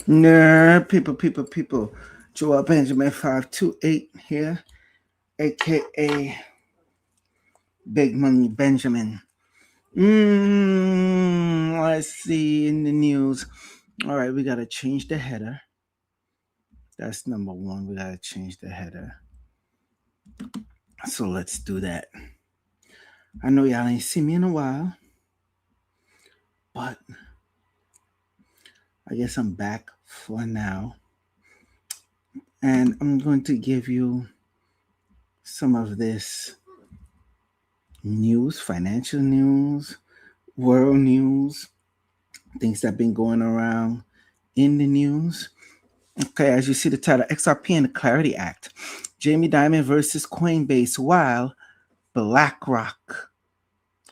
Nah, people. Joel Benjamin 528 here, aka Big Money Benjamin. Let's see in the news. All right, we gotta change the header. That's number one. We gotta change the header. So let's do that. I know y'all ain't seen me in a while, but I guess I'm back for now. And I'm going to give you some of this news, financial news, world news, things that have been going around in the news. Okay, as you see the title, XRP and the Clarity Act. Jamie Dimon versus Coinbase while BlackRock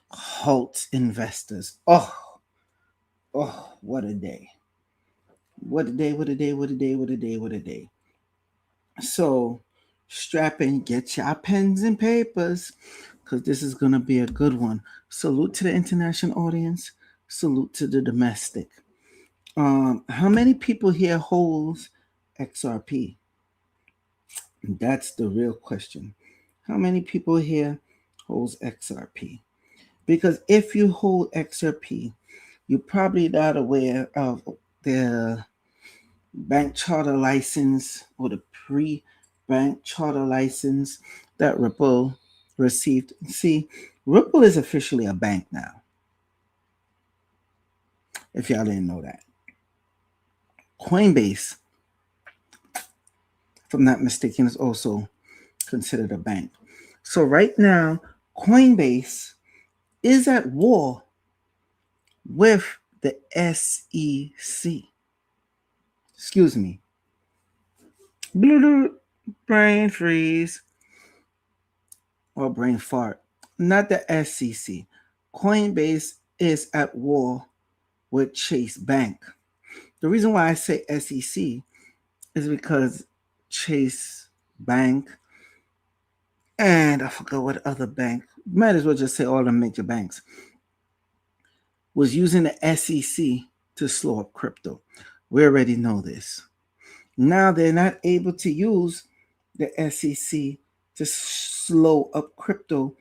halts investors. Oh, what a day. What a day, what a day, what a day, what a day, what a day. So strap in, get your pens and papers, because this is going to be a good one. Salute to the international audience. Salute to the domestic. How many people here holds XRP? That's the real question. How many people here holds XRP? Because if you hold XRP, you're probably not aware of the bank charter license or the pre-bank charter license that Ripple received. See, Ripple is officially a bank now. If y'all didn't know that. Coinbase, if I'm not mistaken, is also considered a bank. So right now, Coinbase is at war with the SEC. Excuse me. Brain freeze or brain fart. Not the SEC. Coinbase is at war with Chase Bank. The reason why I say SEC is because Chase Bank and I forgot what other bank, might as well just say all the major banks, was using the SEC to slow up crypto. We already know this. Now they're not able to use the SEC to slow up crypto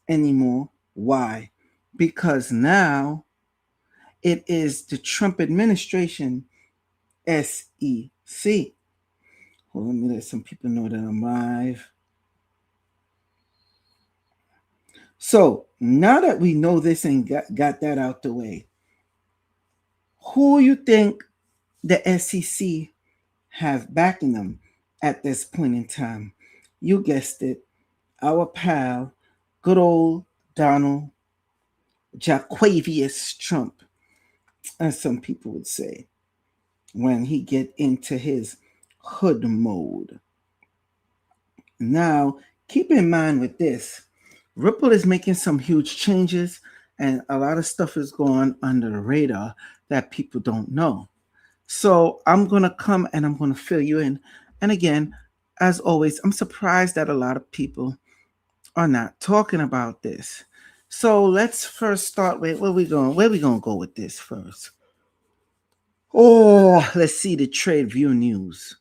anymore. Why? Because now it is the Trump administration SEC. Well, let me let some people know that I'm live. So now that we know this and got that out the way, who you think the SEC have backing them at this point in time? You guessed it, our pal, good old Donald Jaquavius Trump, as some people would say, when he get into his hood mode. Now, keep in mind with this, Ripple is making some huge changes and a lot of stuff is going under the radar that people don't know. So I'm going to come and I'm going to fill you in. And again, as always, I'm surprised that a lot of people are not talking about this. So let's first start with where we going to go with this first. Oh, let's see the Trade View News.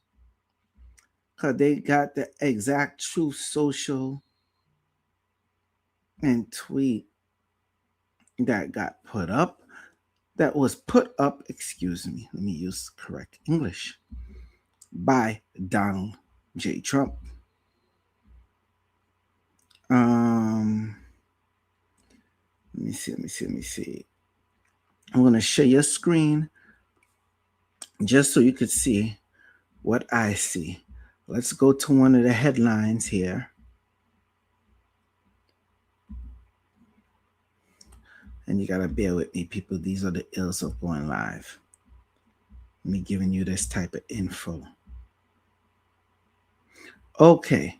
Because they got the exact Truth Social and tweet that got put up. That was put up, excuse me, let me use correct English, by Donald J. Trump. Let me see. I'm going to share your screen just so you could see what I see. Let's go to one of the headlines here. And you got to bear with me, people. These are the ills of going live. Me giving you this type of info. Okay.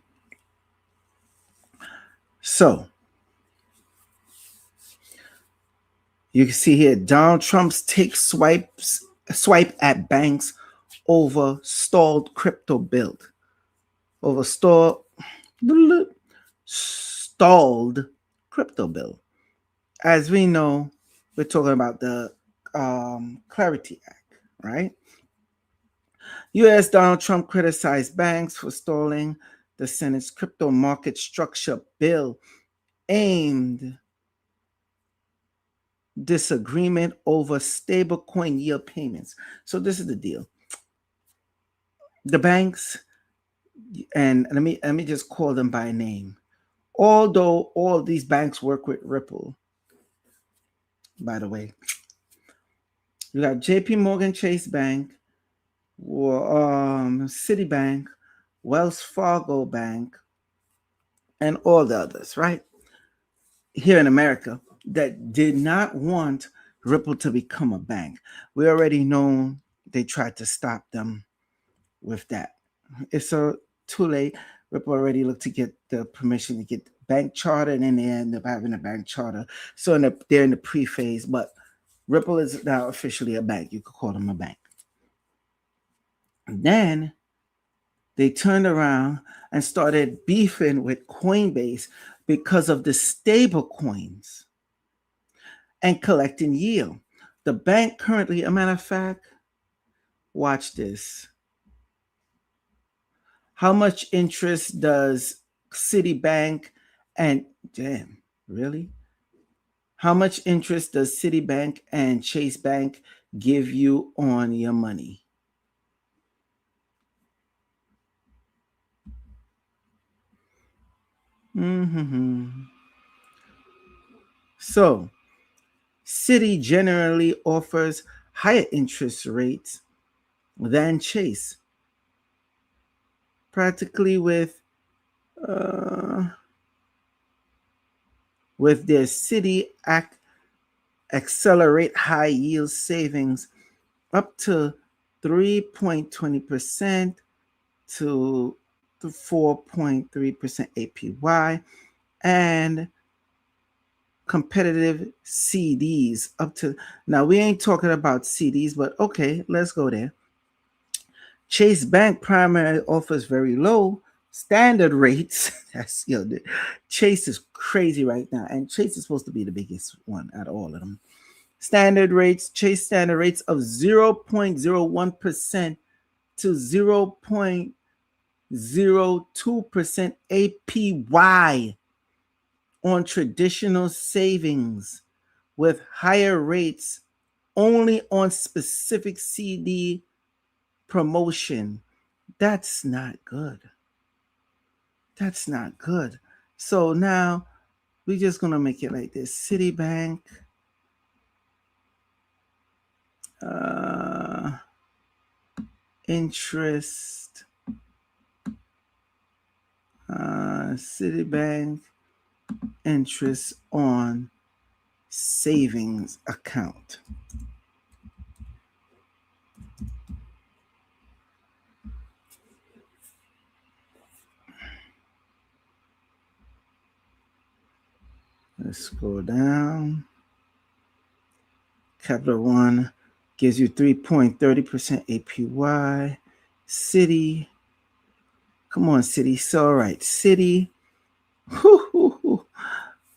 So, you can see here, Donald Trump's take swipe at banks over stalled crypto build. Over stalled crypto bill. As we know, we're talking about the Clarity Act, right? U.S. Donald Trump criticized banks for stalling the Senate's crypto market structure bill aimed disagreement over stablecoin yield payments. So this is the deal. The banks, and let me just call them by name. Although all these banks work with Ripple, by the way, you got JPMorgan Chase Bank, Citibank, Wells Fargo Bank, and all the others, right? Here in America, that did not want Ripple to become a bank. We already know they tried to stop them with that. It's too late. Ripple already looked to get the permission to get the bank charter, and then they end up having a bank charter. So they're in the pre-phase, but Ripple is now officially a bank. You could call them a bank. And then they turned around and started beefing with Coinbase because of the stable coins and collecting yield. The bank currently, a matter of fact, watch this. How much interest does Citibank and damn, really? How much interest does Citibank and Chase Bank give you on your money? So, Citi generally offers higher interest rates than Chase, practically with their Citi accelerate high yield savings up to 3.20% to 4.3% APY, and competitive CDs up to, now we ain't talking about CDs, but okay, let's go there. Chase Bank primarily offers very low standard rates. That's Chase is crazy right now, and Chase is supposed to be the biggest one out of all of them. Chase standard rates of 0.01% to 0.02% APY on traditional savings, with higher rates only on specific CD promotion. That's not good. That's not good. So now we're just going to make it like this. Citibank, interest, Citibank interest on savings account. Let's scroll down. Capital One gives you 3.30% APY. Citi, come on, Citi. So, all right, Citi.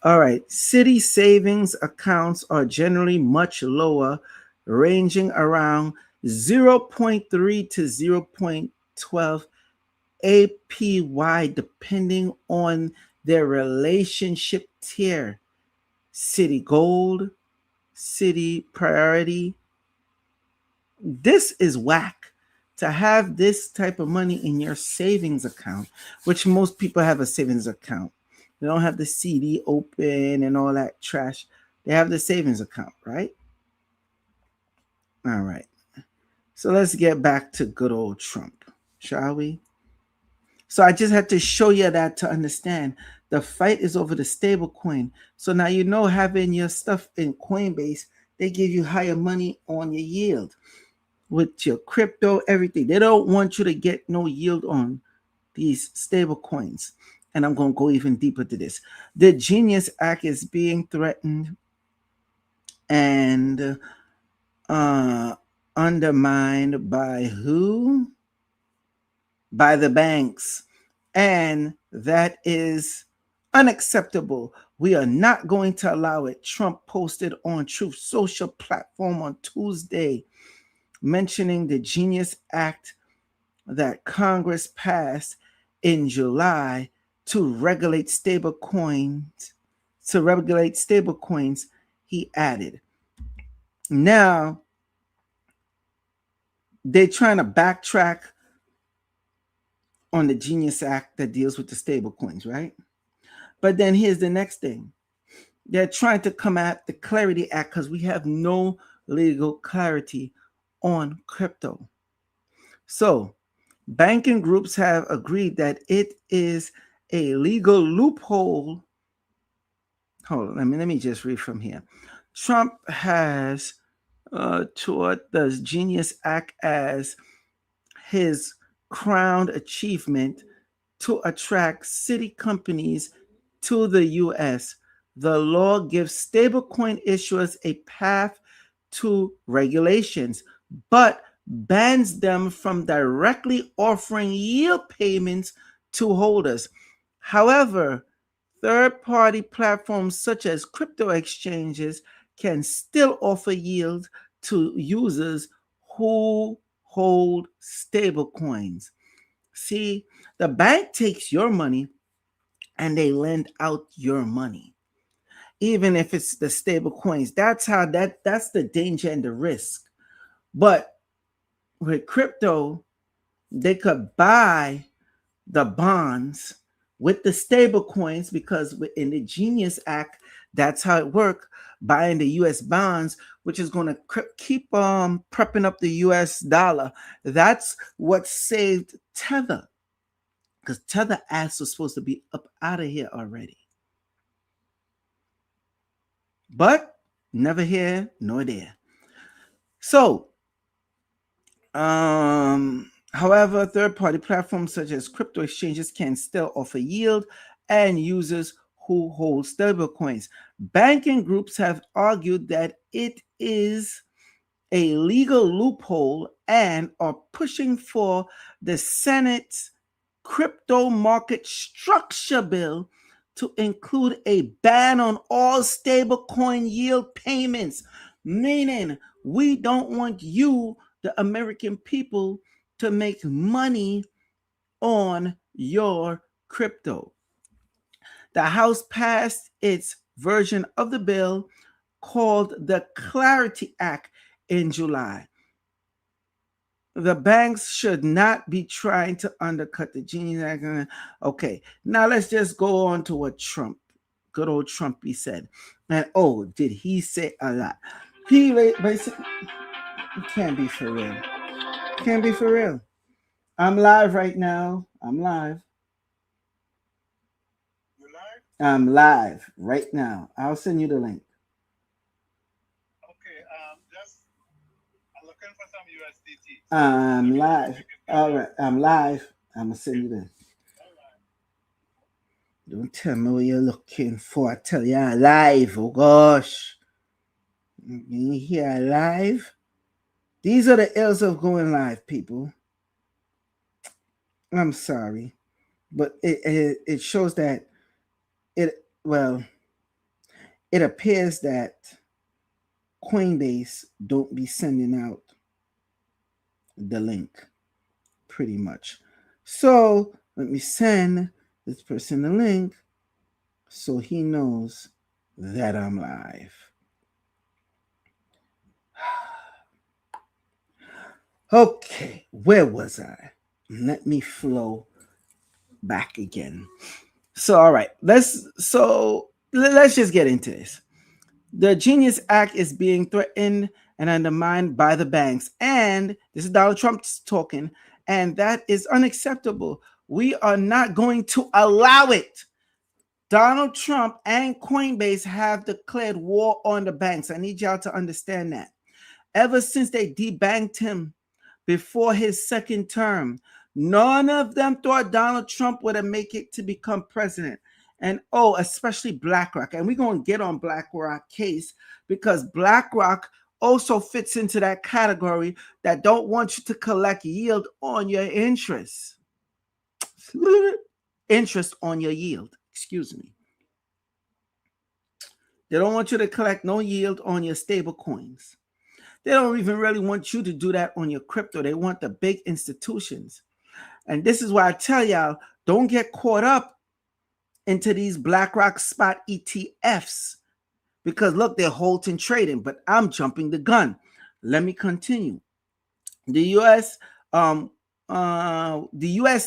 All right, Citi savings accounts are generally much lower, ranging around 0.3 to 0.12 APY, depending on their relationship tier. Citi Gold, Citi Priority. This is whack. To have this type of money in your savings account, which most people have a savings account. They don't have the CD open and all that trash. They have the savings account, right? All right. So let's get back to good old Trump, shall we? So I just had to show you that to understand the fight is over the stable coin. So now you know, having your stuff in Coinbase, they give you higher money on your yield with your crypto, everything. They don't want you to get no yield on these stable coins. And I'm going to go even deeper to this. The Genius Act is being threatened and undermined by who? By the banks. And that is unacceptable. We are not going to allow it. Trump posted on Truth Social platform on Tuesday, mentioning the Genius Act that Congress passed in July to regulate stablecoins. He added. Now they're trying to backtrack on the Genius Act that deals with the stablecoins, right? But then here's the next thing. They're trying to come at the Clarity Act because we have no legal clarity on crypto. So banking groups have agreed that it is a legal loophole. Hold on, let me just read from here. Trump has taught the Genius Act as his crowned achievement to attract city companies to the U.S. The law gives stablecoin issuers a path to regulations, but bans them from directly offering yield payments to holders. However, third-party platforms such as crypto exchanges can still offer yield to users who hold stablecoins. See, the bank takes your money and they lend out your money, even if it's the stable coins. That's the danger and the risk. But with crypto, they could buy the bonds with the stable coins, because in the Genius Act, that's how it works, buying the US bonds, which is going to keep prepping up the US dollar. That's what saved Tether, because Tether ass was supposed to be up out of here already. But never here nor there. So, however, third-party platforms such as crypto exchanges can still offer yield and users who hold stablecoins. Banking groups have argued that it is a legal loophole and are pushing for the Senate's crypto market structure bill to include a ban on all stablecoin yield payments, meaning we don't want you, the American people, to make money on your crypto. The House passed its version of the bill called the Clarity Act in July. The banks should not be trying to undercut the Genius Act. Okay, now let's just go on to what good old Trumpy said. And did he say a lot? He basically, it can't be for real. Can't be for real. I'm live right now. I'm live. You live? I'm live right now. I'll send you the link. Okay, I'm looking for some USDT. I'm live. All right, I'm live. I'm gonna send you this. Don't tell me what you're looking for. I tell you, I'm live. Oh gosh, you here live? These are the ills of going live, people. I'm sorry, but it shows that it appears that Coinbase don't be sending out the link, pretty much. So let me send this person the link so he knows that I'm live. Okay, where was I? Let me flow back again. So, all right, let's just get into this. The Genius Act is being threatened and undermined by the banks, and this is Donald Trump talking, and that is unacceptable. We are not going to allow it. Donald Trump and Coinbase have declared war on the banks. I need y'all to understand that. Ever since they debanked him before his second term, none of them thought Donald Trump would have make it to become president. And especially BlackRock. And we're going to get on BlackRock case, because BlackRock also fits into that category that don't want you to collect yield on your interest. Interest on your yield. Excuse me. They don't want you to collect no yield on your stable coins. They don't even really want you to do that on your crypto. They want the big institutions. And this is why I tell y'all, don't get caught up into these BlackRock spot ETFs. Because look, they're halting trading, but I'm jumping the gun. Let me continue. The U.S.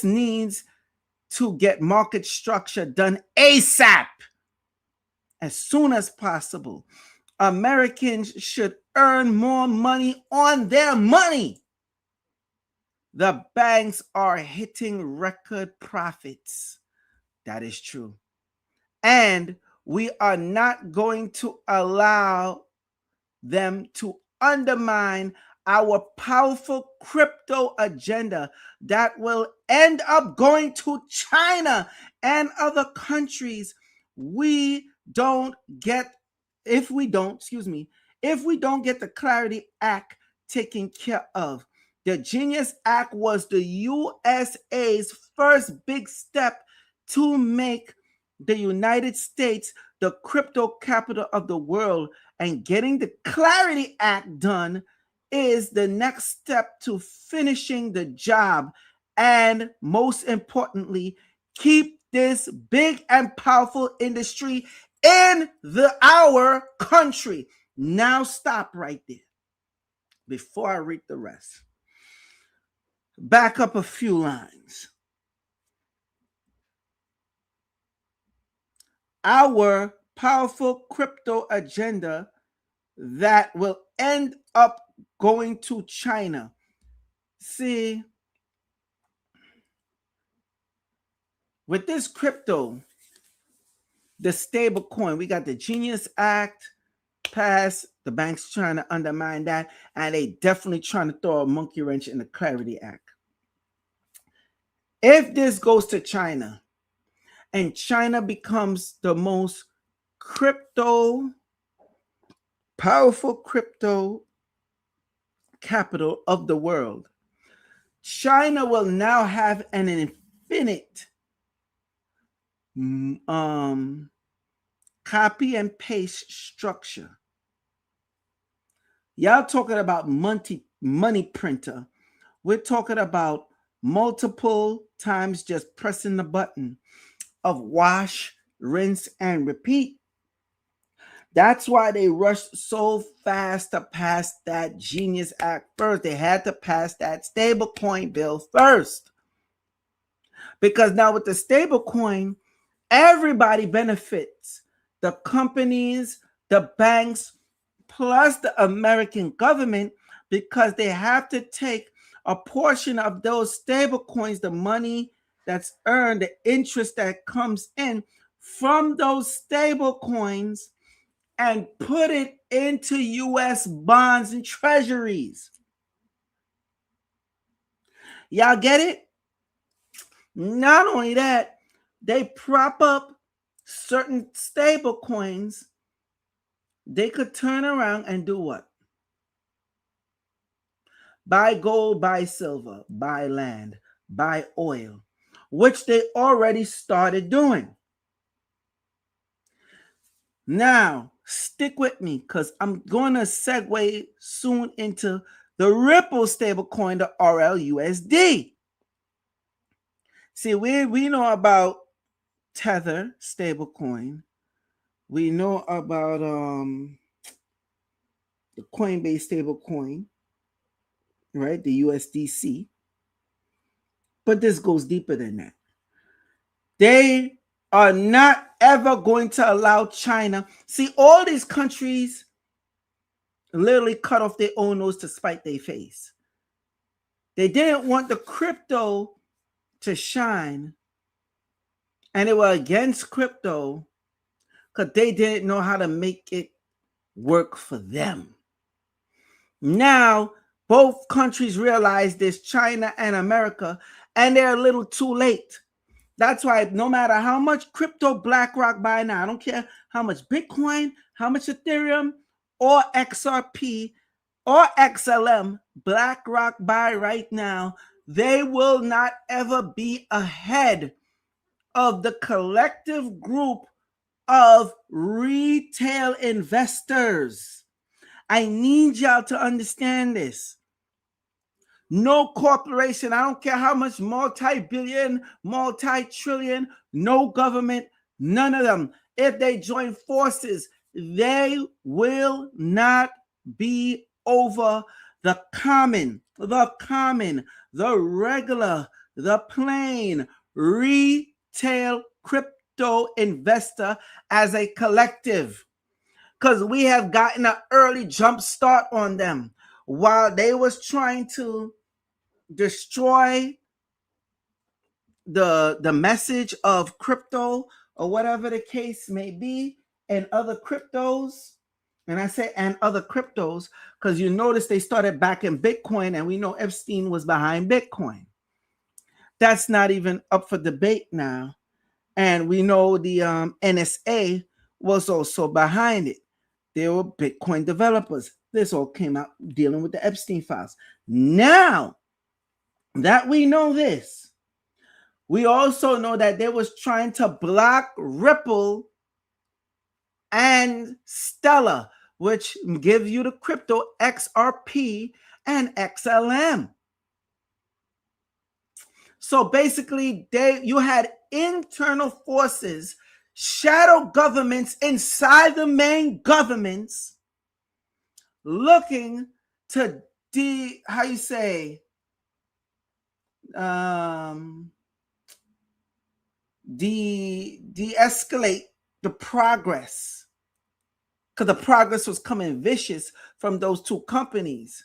needs to get market structure done ASAP, as soon as possible. Americans should earn more money on their money. The banks are hitting record profits. That is true. And we are not going to allow them to undermine our powerful crypto agenda that will end up going to China and other countries. If we don't get the Clarity Act taken care of. The Genius Act was the USA's first big step to make the United States the crypto capital of the world, and getting the Clarity Act done is the next step to finishing the job, and most importantly, keep this big and powerful industry in our country. Now stop right there before I read the rest. Back up a few lines. Our powerful crypto agenda that will end up going to China. See, with this crypto, the stable coin, we got the Genius Act passed. The bank's trying to undermine that, and they definitely trying to throw a monkey wrench in the Clarity Act. If this goes to China, and China becomes the most powerful crypto capital of the world, China will now have an infinite copy and paste structure. Y'all talking about money printer. We're talking about multiple times just pressing the button of wash, rinse, and repeat. That's why they rushed so fast to pass that Genius Act first. They had to pass that stablecoin bill first. Because now with the stablecoin, everybody benefits. The companies, the banks, plus the American government, because they have to take a portion of those stablecoins, the money that's earned, the interest that comes in from those stablecoins, and put it into U.S. bonds and treasuries. Y'all get it? Not only that, they prop up certain stable coins. They could turn around and do what? Buy gold, buy silver, buy land, buy oil, which they already started doing. Now, stick with me because I'm going to segue soon into the Ripple stablecoin, the RLUSD. See, we know about Tether stablecoin. We know about the Coinbase stablecoin, right? The USDC. But this goes deeper than that. They are not ever going to allow China. See, all these countries literally cut off their own nose to spite their face. They didn't want the crypto to shine, and they were against crypto because they didn't know how to make it work for them. Now, both countries realize this, China and America, and they're a little too late. That's why no matter how much crypto BlackRock buy now, I don't care how much Bitcoin, how much Ethereum, or XRP, or XLM BlackRock buy right now, they will not ever be ahead of the collective group of retail investors. I need y'all to understand this. No corporation, I don't care how much multi-billion, multi-trillion, no government, none of them. If they join forces, they will not be over the common, the regular, the plain retail crypto investor as a collective. Because we have gotten an early jump start on them while they was trying to destroy the message of crypto or whatever the case may be, and other cryptos. And I say and other cryptos because you notice they started back in Bitcoin, and we know Epstein was behind Bitcoin. That's not even up for debate now. And we know the NSA was also behind it. They were Bitcoin developers. This all came out dealing with the Epstein files. Now that we know this, we also know that they was trying to block Ripple and Stellar, which give you the crypto XRP and XLM. So basically, you had internal forces, shadow governments inside the main governments looking to de-escalate the progress, because the progress was coming vicious from those two companies.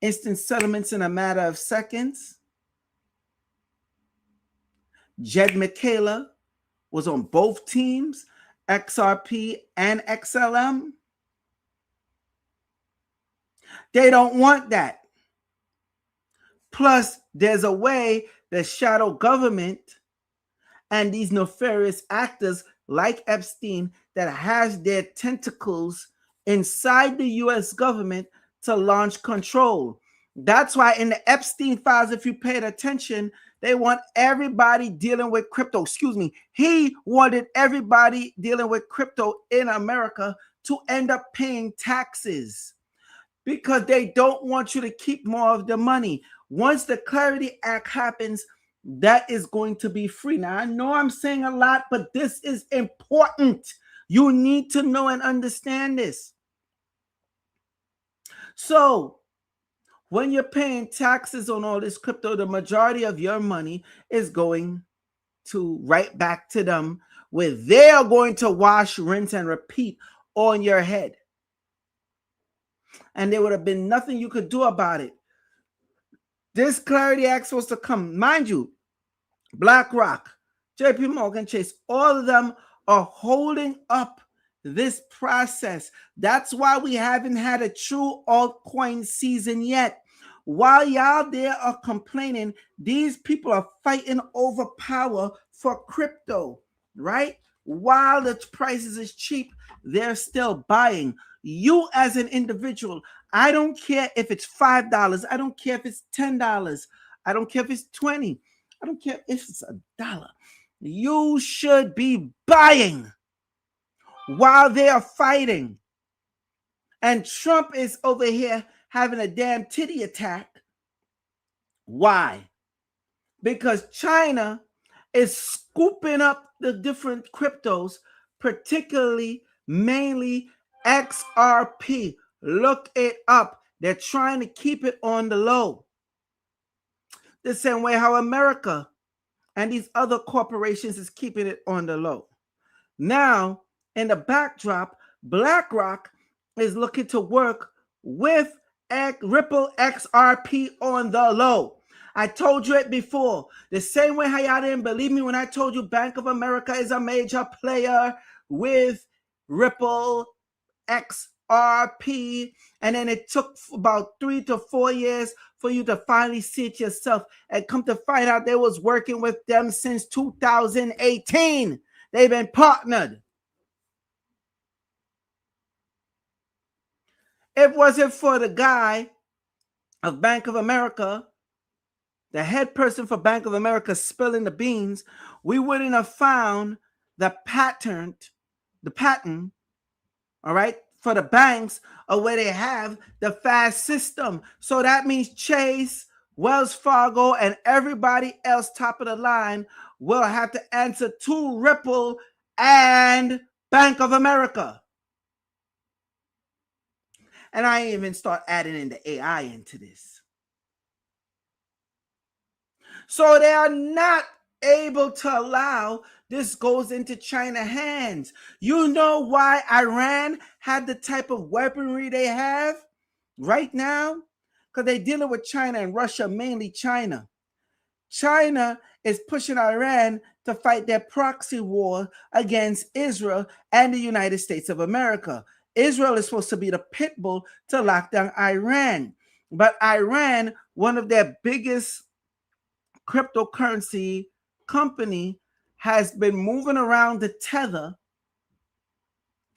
Instant settlements in a matter of seconds. Jed Michaela was on both teams, XRP and XLM. They don't want that. Plus, there's a way the shadow government and these nefarious actors like Epstein that has their tentacles inside the U.S. government to launch control. That's why in the Epstein files, if you paid attention, they want everybody dealing with crypto. He wanted everybody dealing with crypto in America to end up paying taxes because they don't want you to keep more of the money. Once the Clarity Act happens, that is going to be free. Now, I know I'm saying a lot, but this is important. You need to know and understand this. So, when you're paying taxes on all this crypto, the majority of your money is going to right back to them, where they are going to wash, rinse, and repeat on your head. And there would have been nothing you could do about it. This Clarity Act was to come. Mind you, BlackRock, JPMorgan Chase, all of them are holding up this process. That's why we haven't had a true altcoin season yet. While y'all there are complaining, these people are fighting over power for crypto, right? While the prices is cheap, they're still buying. You as an individual, I don't care if it's $5. I don't care if it's $10. I don't care if it's $20. I don't care if it's $1. You should be buying while they are fighting. And Trump is over here having a damn titty attack. Why? Because China is scooping up the different cryptos, particularly, mainly XRP. Look it up. They're trying to keep it on the low. The same way how America and these other corporations is keeping it on the low. Now, in the backdrop, BlackRock is looking to work with Ripple XRP on the low. I told you it before. The same way how y'all didn't believe me when I told you Bank of America is a major player with Ripple XRP. And then it took about 3 to 4 years for you to finally see it yourself. And come to find out they was working with them since 2018. They've been partnered. If it wasn't for the guy of Bank of America, the head person for Bank of America spilling the beans, we wouldn't have found the patent, all right, for the banks, or where they have the fast system. So that means Chase, Wells Fargo, and everybody else top of the line will have to answer to Ripple and Bank of America. And I ain't even start adding in the AI into this. So they are not able to allow this goes into China hands. You know why Iran had the type of weaponry they have right now? Because they're dealing with China and Russia, mainly China. China is pushing Iran to fight their proxy war against Israel and the United States of America. Israel is supposed to be the pit bull to lock down Iran. But Iran, one of their biggest cryptocurrency company, has been moving around the Tether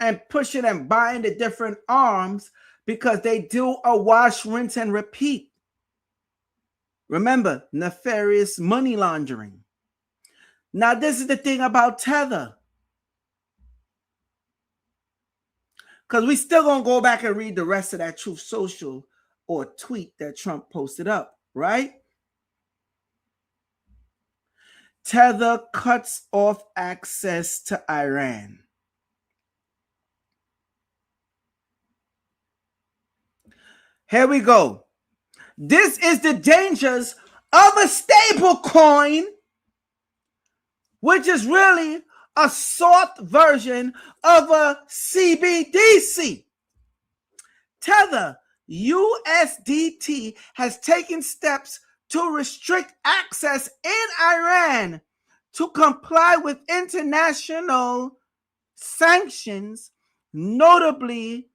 and pushing and buying the different arms because they do a wash, rinse, and repeat. Remember, nefarious money laundering. Now, this is the thing about Tether. Because we still going to go back and read the rest of that Truth Social or tweet that Trump posted up, right? Tether cuts off access to Iran. Here we go. This is the dangers of a stable coin, which is really a soft version of a CBDC. Tether USDT has taken steps to restrict access in Iran to comply with international sanctions, notably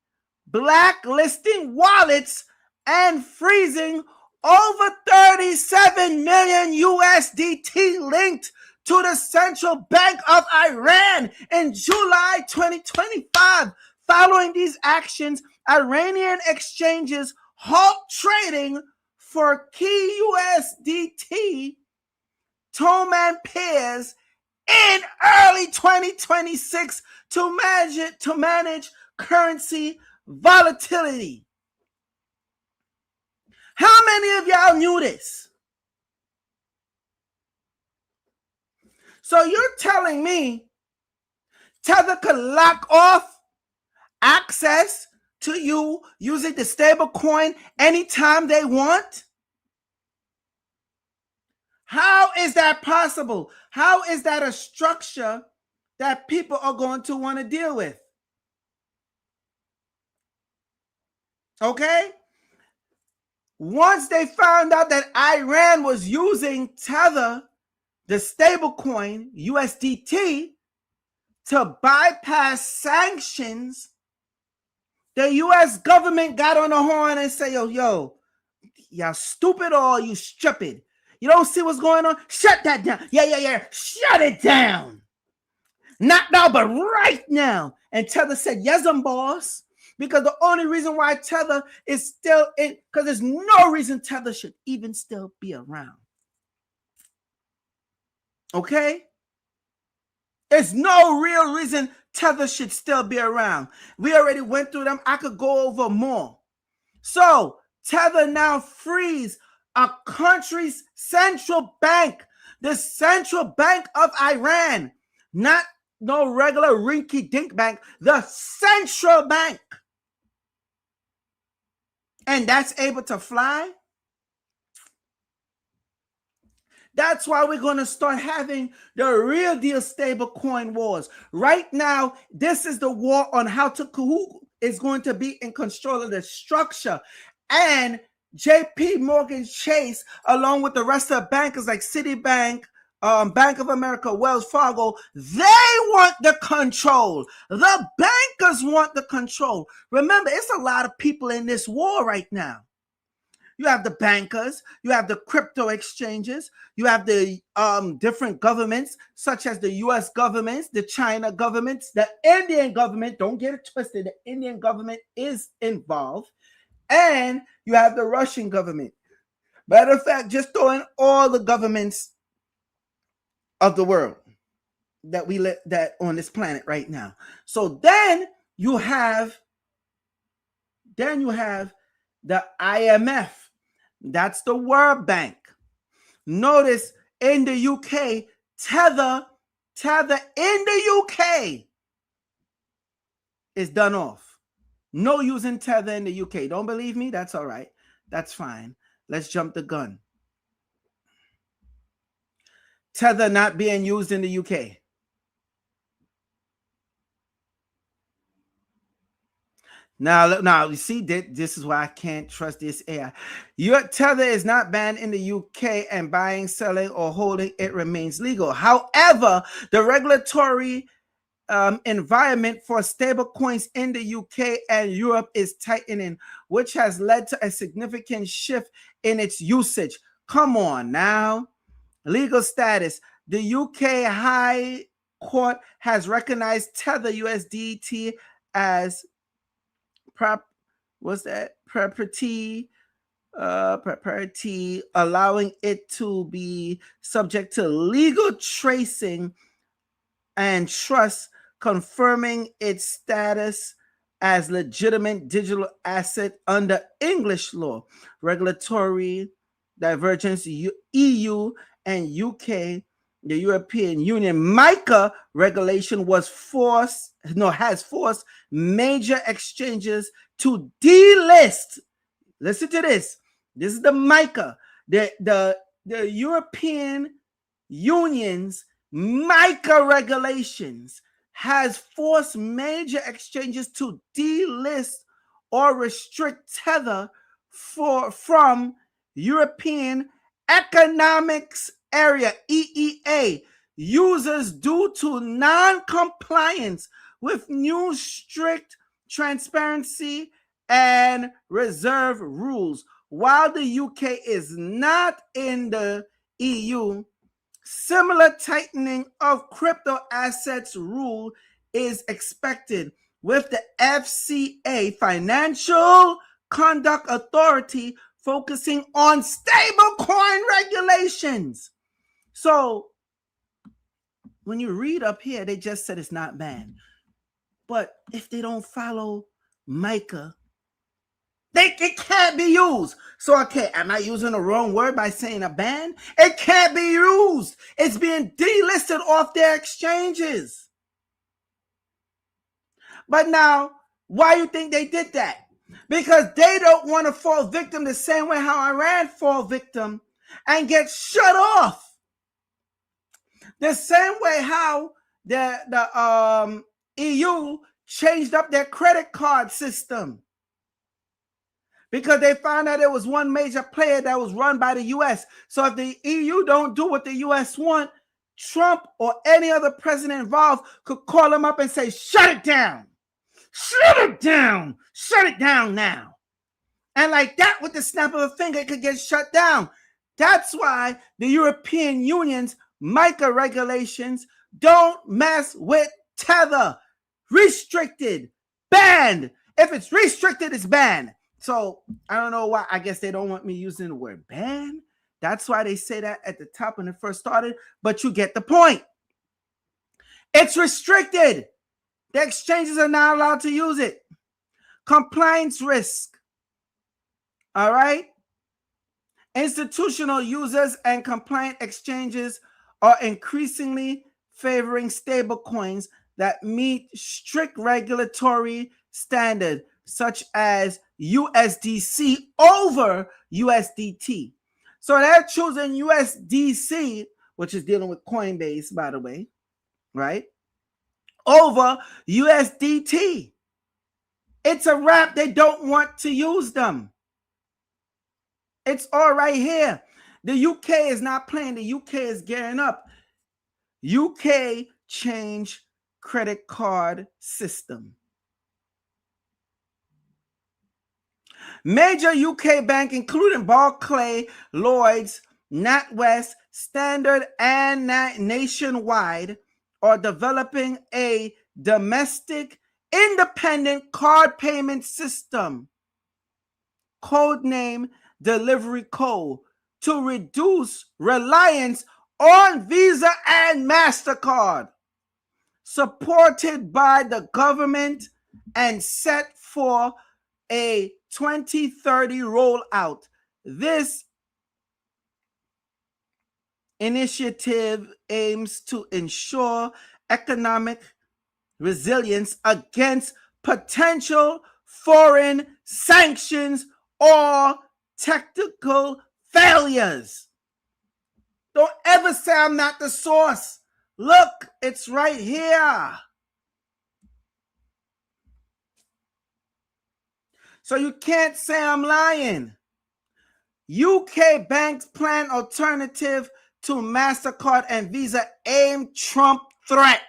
blacklisting wallets and freezing over 37 million USDT linked to the Central Bank of Iran in July 2025. Following these actions, Iranian exchanges halt trading for key USDT Toman pairs in early 2026 to manage currency volatility. How many of y'all knew this? So you're telling me Tether could lock off access to you using the stable coin anytime they want? How is that possible? How is that a structure that people are going to want to deal with? Okay? Once they found out that Iran was using Tether, the stablecoin USDT, to bypass sanctions, the U.S. government got on the horn and said, yo, y'all stupid or you stupid? You don't see what's going on? Shut that down. Yeah. Shut it down. Not now, but right now. And Tether said, yes, I'm boss. Because the only reason why Tether is still in, because there's no reason Tether should even still be around. Okay? There's no real reason Tether should still be around. We already went through them. I could go over more. So Tether now frees a country's central bank, the Central Bank of Iran, not no regular rinky-dink bank, the central bank. And that's able to fly. That's why we're going to start having the real deal stable coin wars. Right now, this is the war on who is going to be in control of the structure. And JPMorgan Chase, along with the rest of the bankers like Citibank, Bank of America, Wells Fargo, they want the control. The bankers want the control. Remember, it's a lot of people in this war right now. You have the bankers, you have the crypto exchanges, you have the different governments, such as the U.S. governments, the China governments, the Indian government. Don't get it twisted. The Indian government is involved. And you have the Russian government. Matter of fact, just throw in all the governments of the world that we let that on this planet right now. So then you have the IMF. That's the World Bank. Notice in the UK, Tether in the UK is done off. No using Tether in the UK. Don't believe me? That's all right. That's fine. Let's jump the gun. Tether not being used in the UK. Now, you see, this is why I can't trust this AI. Your Tether is not banned in the UK, and buying, selling, or holding it remains legal. However, the regulatory environment for stablecoins in the UK and Europe is tightening, which has led to a significant shift in its usage. Come on now. Legal status. The UK High Court has recognized Tether USDT as property, allowing it to be subject to legal tracing and trust, confirming its status as legitimate digital asset under English law. Regulatory divergence, EU and UK, the European Union MiCA regulation has forced major exchanges to delist. Listen to this. This is the MiCA. The European Union's MiCA regulations has forced major exchanges to delist or restrict Tether from European Economics Area, EEA, users due to non-compliance with new strict transparency and reserve rules. While the UK is not in the EU, similar tightening of crypto assets rule is expected, with the FCA, Financial Conduct Authority, focusing on stablecoin regulations. So when you read up here, they just said it's not banned. But if they don't follow MiCA, it can't be used. So, okay, am I using the wrong word by saying a ban? It can't be used. It's being delisted off their exchanges. But now, why you think they did that? Because they don't want to fall victim the same way how Iran fall victim and get shut off. The same way how the EU changed up their credit card system, because they found out there was one major player that was run by the U.S. So if the EU don't do what the U.S. want, Trump or any other president involved could call them up and say, shut it down. Shut it down. Shut it down now. And like that, with the snap of a finger, it could get shut down. That's why the European Union's MiCA regulations don't mess with Tether. Restricted. Banned. If it's restricted, it's banned. So I don't know why. I guess they don't want me using the word ban. That's why they say that at the top when it first started. But you get the point. It's restricted. The exchanges are not allowed to use it. Compliance risk. All right. Institutional users and compliant exchanges are increasingly favoring stablecoins that meet strict regulatory standards, such as USDC over USDT. So they're choosing USDC, which is dealing with Coinbase, by the way, right, over USDT. It's a wrap. They don't want to use them. It's all right here. The UK is not playing. The UK is gearing up. UK change credit card system. Major UK bank, including Barclays, Lloyds, NatWest, Standard, and Nationwide, are developing a domestic independent card payment system, codename Delivery Code, to reduce reliance on Visa and MasterCard, supported by the government and set for a 2030 rollout. This initiative aims to ensure economic resilience against potential foreign sanctions or technical failures. Don't ever say I'm not the source. Look, it's right here. So you can't say I'm lying. UK banks plan alternative to MasterCard and Visa aim Trump threat.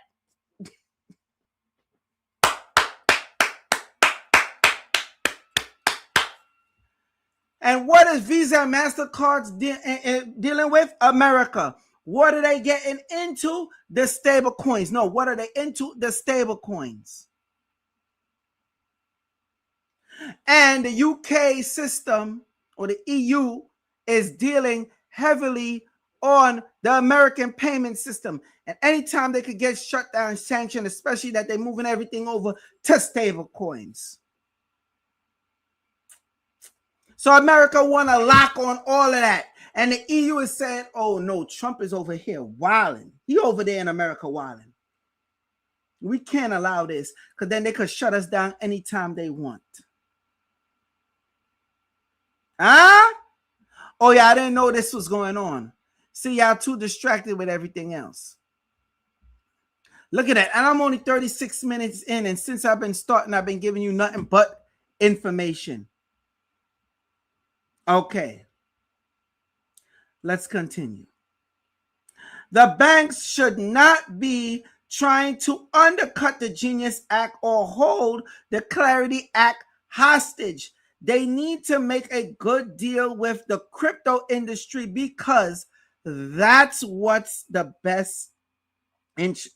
And what is Visa and MasterCard's dealing with? America. What are they getting into? The stable coins. No, what are they into? The stable coins. And the UK system, or the EU, is dealing heavily on the American payment system. And anytime they could get shut down, sanctioned, especially that they're moving everything over to stable coins. So America want to lock on all of that. And the EU is saying, oh no, Trump is over here wilding. He over there in America wilding. We can't allow this, because then they could shut us down anytime they want. Huh? Oh yeah, I didn't know this was going on. See, y'all too distracted with everything else. Look at that. And I'm only 36 minutes in, and since I've been starting, I've been giving you nothing but information. Okay. Let's continue. The banks should not be trying to undercut the Genius Act or hold the Clarity Act hostage. They need to make a good deal with the crypto industry, because that's what's the best.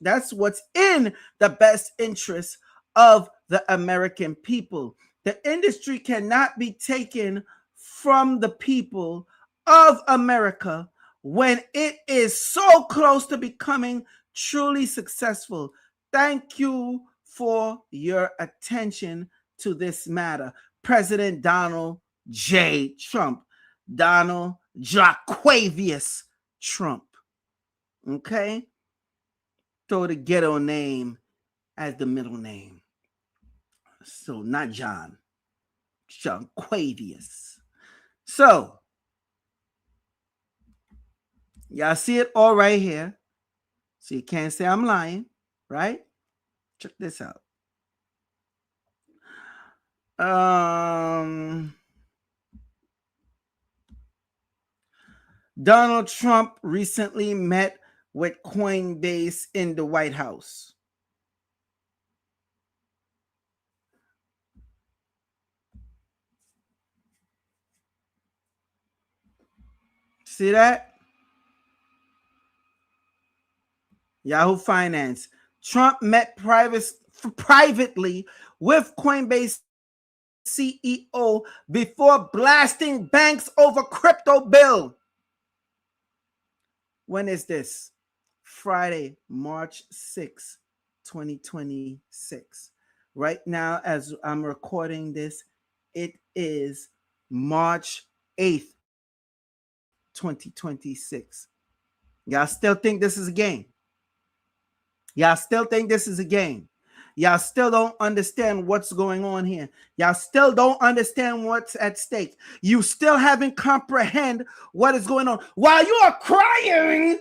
That's what's in the best interest of the American people. The industry cannot be taken from the people of America when it is so close to becoming truly successful. Thank you for your attention to this matter. President Donald J. Trump. Donald Jaquavius Trump. Okay? Throw the ghetto name as the middle name. So not John. Jaquavius. So, y'all see it all right here. So you can't say I'm lying, right? Check this out. Donald Trump recently met with Coinbase in the White House. See that? Yahoo Finance. Trump met privately with Coinbase CEO before blasting banks over crypto bill. When is this? Friday, March 6, 2026. Right now, as I'm recording this, it is March 8th, 2026. Y'all still think this is a game? Y'all still think this is a game? Y'all still don't understand what's going on here. Y'all still don't understand what's at stake. You still haven't comprehend what is going on. While you are crying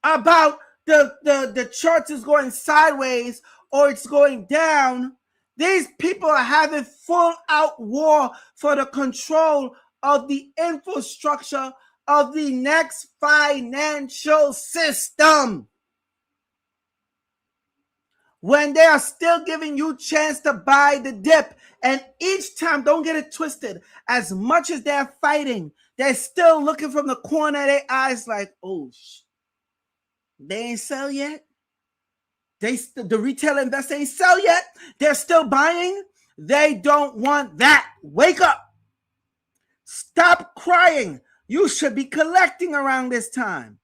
about the charts is going sideways or it's going down, these people are having full out war for the control of the infrastructure of the next financial system. When they are still giving you a chance to buy the dip, and each time, don't get it twisted, as much as they're fighting, they're still looking from the corner of their eyes like, oh, they ain't sell yet. The retail investor ain't sell yet. They're still buying. They don't want that. Wake up. Stop crying. You should be collecting around this time.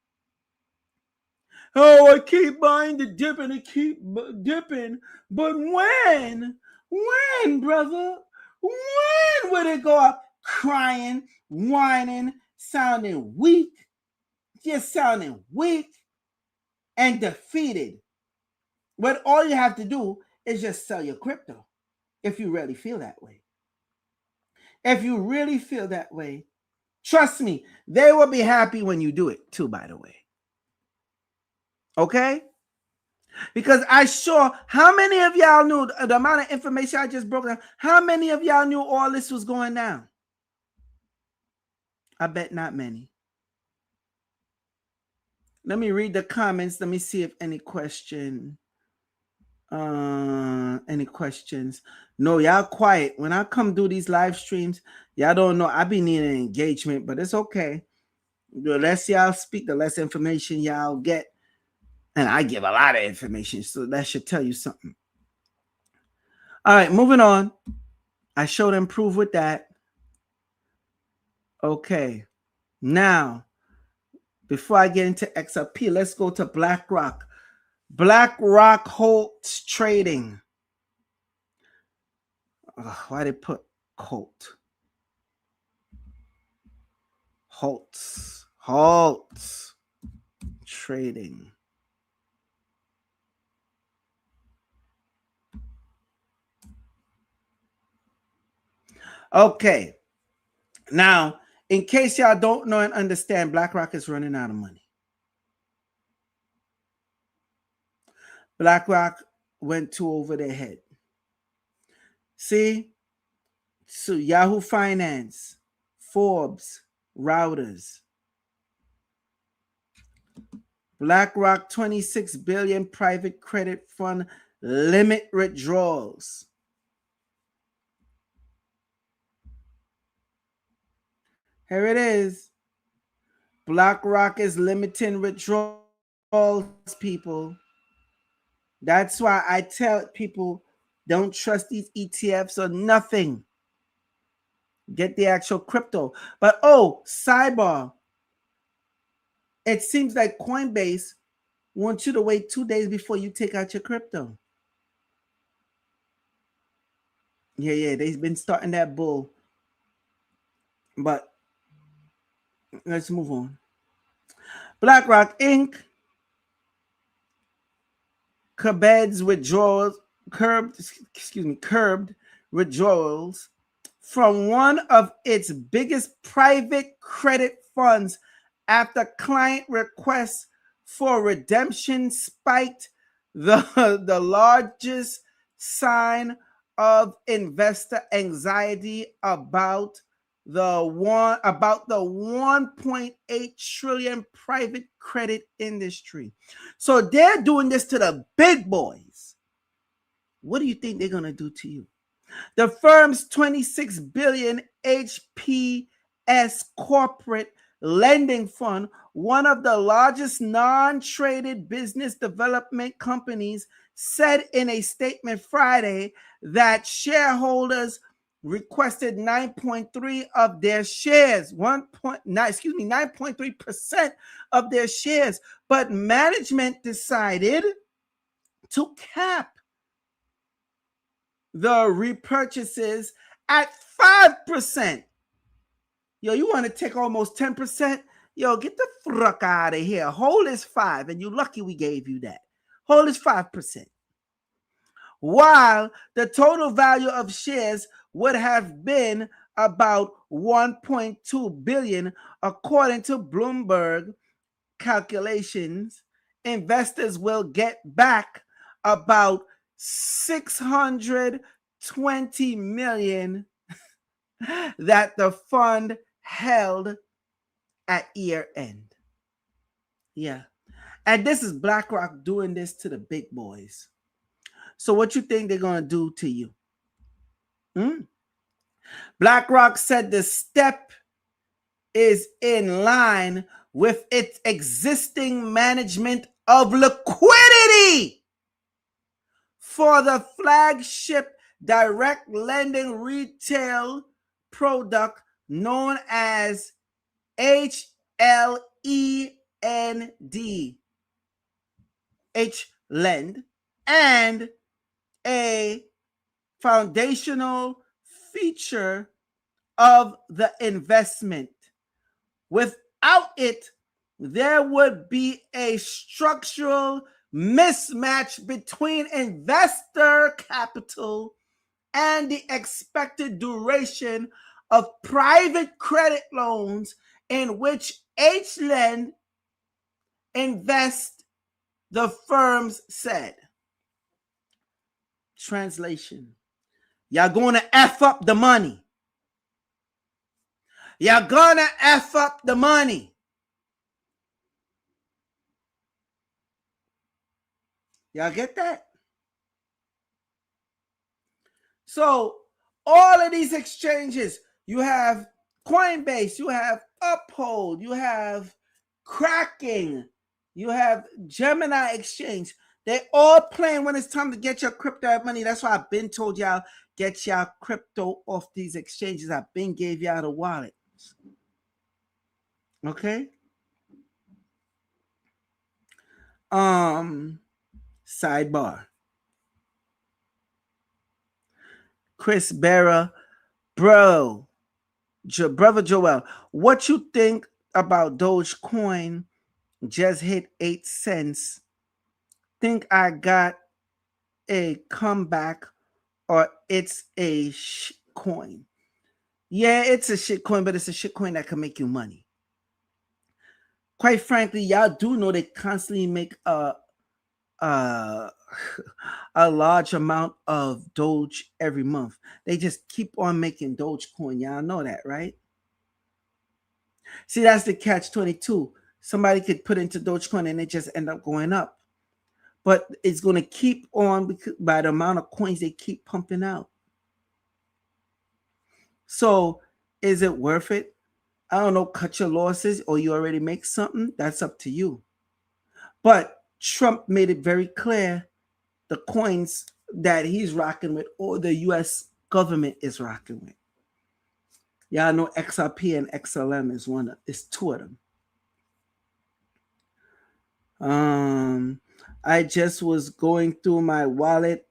Oh, I keep buying the dip and I keep dipping. But when, brother? When will it go up? crying, whining, sounding weak, just sounding weak and defeated. But all you have to do is just sell your crypto if you really feel that way. If you really feel that way, trust me, they will be happy when you do it too, by the way. Okay? Because I sure, how many of y'all knew the amount of information I just broke down? How many of y'all knew all this was going down? I bet not many. Let me read the comments. Let me see if any questions. No, y'all quiet. When I come do these live streams, y'all don't know I be needing engagement, but it's okay. The less y'all speak, the less information y'all get. And I give a lot of information, so that should tell you something. All right, moving on. I showed and proved with that. Okay. Now, before I get into XRP, let's go to BlackRock. BlackRock Halts trading. Why they put Holt? Halts trading. Okay. Now, in case y'all don't know and understand, BlackRock is running out of money. BlackRock went too over their head. See? So Yahoo Finance, Forbes, Routers. BlackRock 26 billion private credit fund limit withdrawals. Here it is. BlackRock is limiting withdrawals, people. That's why I tell people, don't trust these ETFs or nothing. Get the actual crypto. But sidebar. It seems like Coinbase wants you to wait 2 days before you take out your crypto. Yeah, they've been starting that bull. But let's move on. BlackRock Inc. curbed withdrawals from one of its biggest private credit funds after client requests for redemption spiked, the largest sign of investor anxiety about the 1.8 trillion private credit industry. So they're doing this to the big boys. What do you think they're going to do to you? The firm's 26 billion HPS corporate lending fund, one of the largest non-traded business development companies, said in a statement Friday that shareholders requested 9.3 of their shares, 9.3% of their shares, but management decided to cap the repurchases at 5%. Yo, you want to take almost 10%? Yo, get the fuck out of here. Hold is 5, and you're lucky we gave you that. Hold is 5%. While the total value of shares would have been about 1.2 billion, according to Bloomberg calculations, investors will get back about 620 million that the fund held at year end. Yeah. And this is BlackRock doing this to the big boys. So what you think they're going to do to you? BlackRock said the step is in line with its existing management of liquidity for the flagship direct lending retail product known as HLEND, HLEND, and a foundational feature of the investment. Without it, there would be a structural mismatch between investor capital and the expected duration of private credit loans in which H-Lend invest, the firms said. Translation: y'all gonna F up the money. Y'all gonna F up the money. Y'all get that? So all of these exchanges, you have Coinbase, you have Uphold, you have Kraken, you have Gemini Exchange. They all playing when it's time to get your crypto money. That's why I've been told y'all, get y'all crypto off these exchanges. I've been gave y'all the wallet. Okay? Sidebar. Chris Barra, brother Joel, what you think about Dogecoin? Just hit 8 cents. Think I got a comeback or it's a shit coin? Yeah, it's a shit coin, but it's a shit coin that can make you money. Quite frankly, y'all do know they constantly make a large amount of Doge every month. They just keep on making Dogecoin. Y'all know that, right? See, that's the catch-22. Somebody could put into Dogecoin and it just end up going up. But it's going to keep on by the amount of coins they keep pumping out. So is it worth it? I don't know, cut your losses or you already make something. That's up to you. But Trump made it very clear the coins that he's rocking with or the U.S. government is rocking with. Y'all know XRP and XLM is two of them. I just was going through my wallet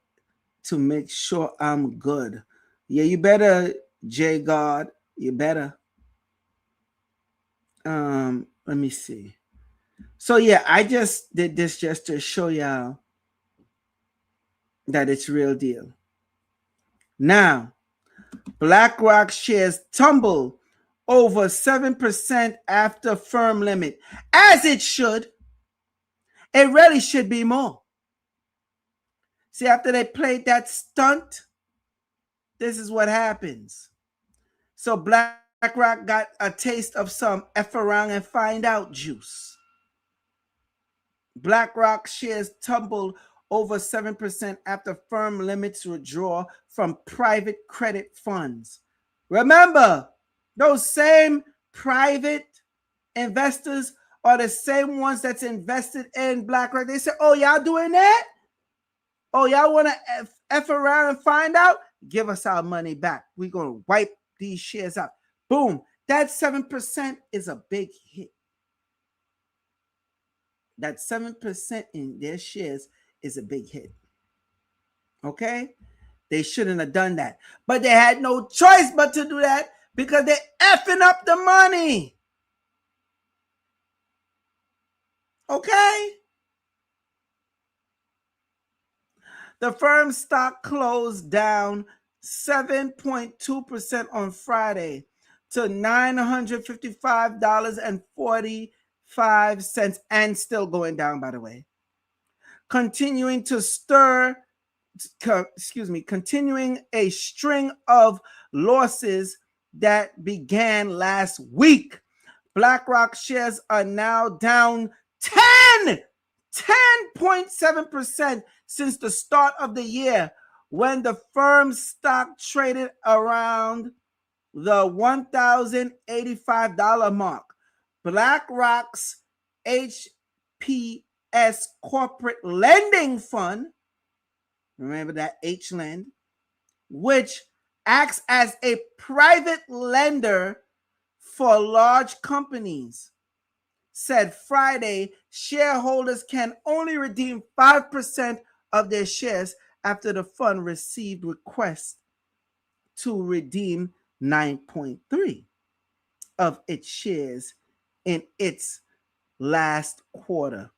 to make sure I'm good. Yeah, you better, J God. You better. Let me see. So yeah, I just did this just to show y'all that it's real deal. Now, BlackRock shares tumble over 7% after firm limit, as it should. It really should be more. See, after they played that stunt, this is what happens. So BlackRock got a taste of some F around and find out juice. BlackRock shares tumbled over 7% after firm limits withdraw from private credit funds. Remember, those same private investors are the same ones that's invested in BlackRock. They say, oh, y'all doing that? Oh, y'all want to F around and find out? Give us our money back. We're going to wipe these shares out. Boom. That 7% is a big hit. That 7% in their shares is a big hit. Okay? They shouldn't have done that. But they had no choice but to do that because they're effing up the money. Okay? The firm's stock closed down 7.2% on Friday to $955.45 and still going down, by the way. Continuing a string of losses that began last week. BlackRock shares are now down 10.7% since the start of the year, when the firm's stock traded around the $1,085 mark. BlackRock's HPS corporate lending fund, remember that H-Lend, which acts as a private lender for large companies, said Friday shareholders can only redeem 5% of their shares after the fund received requests to redeem 9.3 of its shares in its last quarter.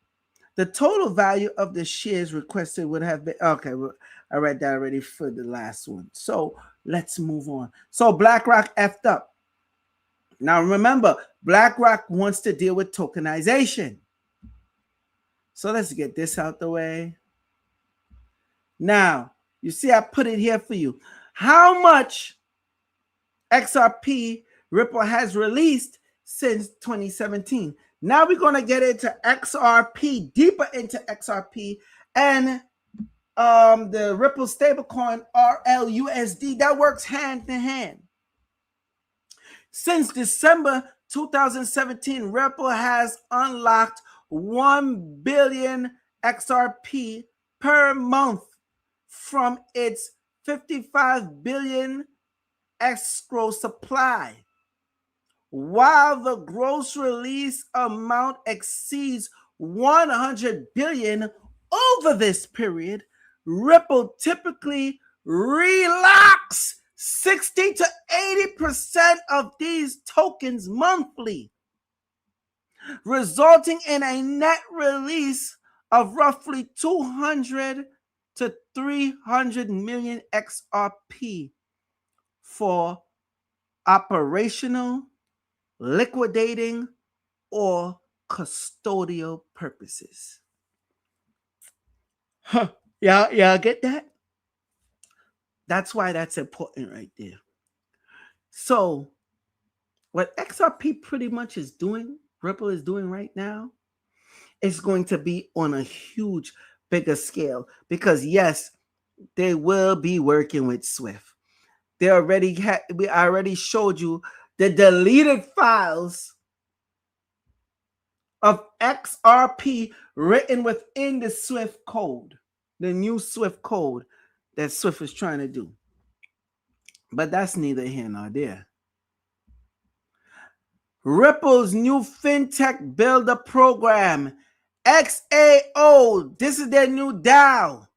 The total value of the shares requested would have been, okay, well, I read that already for the last one. So let's move on. So BlackRock effed up. Now remember, BlackRock wants to deal with tokenization. So let's get this out the way. Now, you see I put it here for you. How much XRP Ripple has released since 2017? Now we're going to get into XRP, deeper into XRP and the Ripple stablecoin RLUSD. That works hand in hand. Since December 2017, Ripple has unlocked 1 billion XRP per month from its 55 billion escrow supply. While the gross release amount exceeds 100 billion over this period, Ripple typically relocks 60 to 80% of these tokens monthly, resulting in a net release of roughly 200 to 300 million XRP for operational, liquidating, or custodial purposes. Y'all get that? That's why that's important right there. So what XRP pretty much is doing, Ripple is doing right now, is going to be on a huge, bigger scale. Because yes, they will be working with Swift. We already showed you the deleted files of XRP written within the Swift code, the new Swift code that Swift is trying to do. But that's neither here nor there. Ripple's new fintech builder program, XAO. This is their new DAO.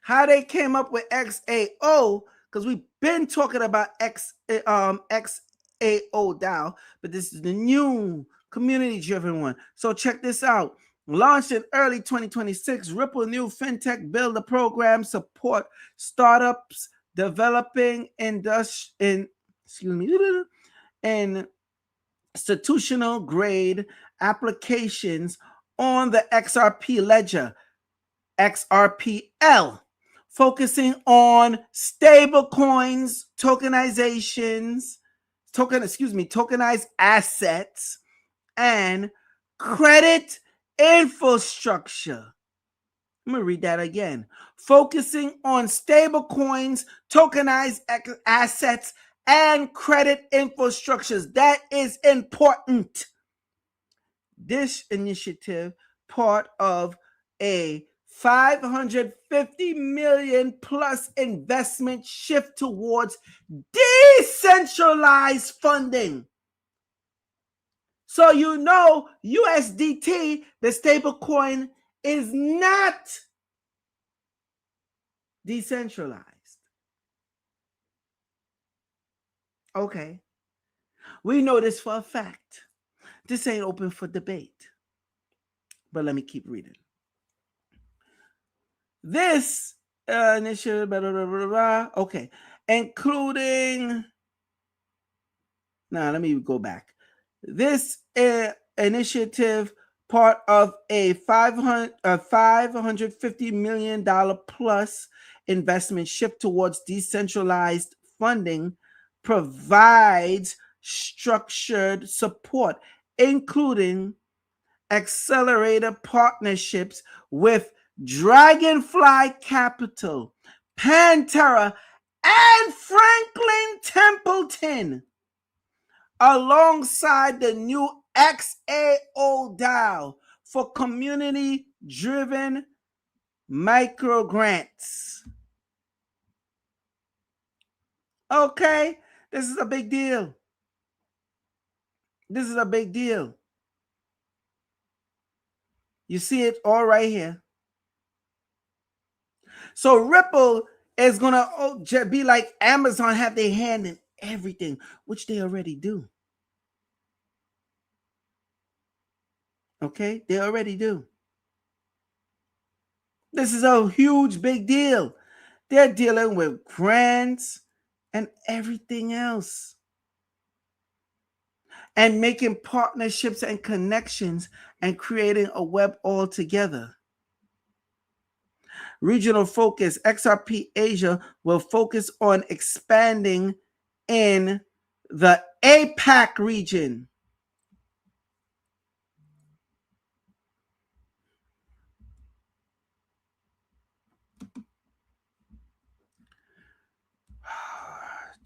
How they came up with XAO, because we've been talking about XAO DAO, but this is the new community-driven one. So check this out. Launched in early 2026, Ripple new fintech builder program support startups developing and institutional grade applications on the XRP ledger, XRPL, focusing on stablecoins, tokenized assets, and credit infrastructure. I'm going to read that again. Focusing on stablecoins, tokenized assets, and credit infrastructures. That is important. This initiative, part of a 550 million plus investment shift towards decentralized funding. So you know USDT, the stablecoin, is not decentralized. Okay. We know this for a fact. This ain't open for debate. But let me keep reading. This initiative, okay, including. Now, let me go back. This initiative, part of a $550 million plus investment shift towards decentralized funding, provides structured support, including accelerator partnerships with Dragonfly Capital, Pantera, and Franklin Templeton, alongside the new XAO DAO for community-driven micro grants. Okay, this is a big deal. This is a big deal. You see it all right here. So Ripple It's going to be like Amazon have their hand in everything, which they already do. Okay? They already do. This is a huge, big deal. They're dealing with grants and everything else, and making partnerships and connections and creating a web altogether. Regional focus, XRP Asia will focus on expanding in the APAC region.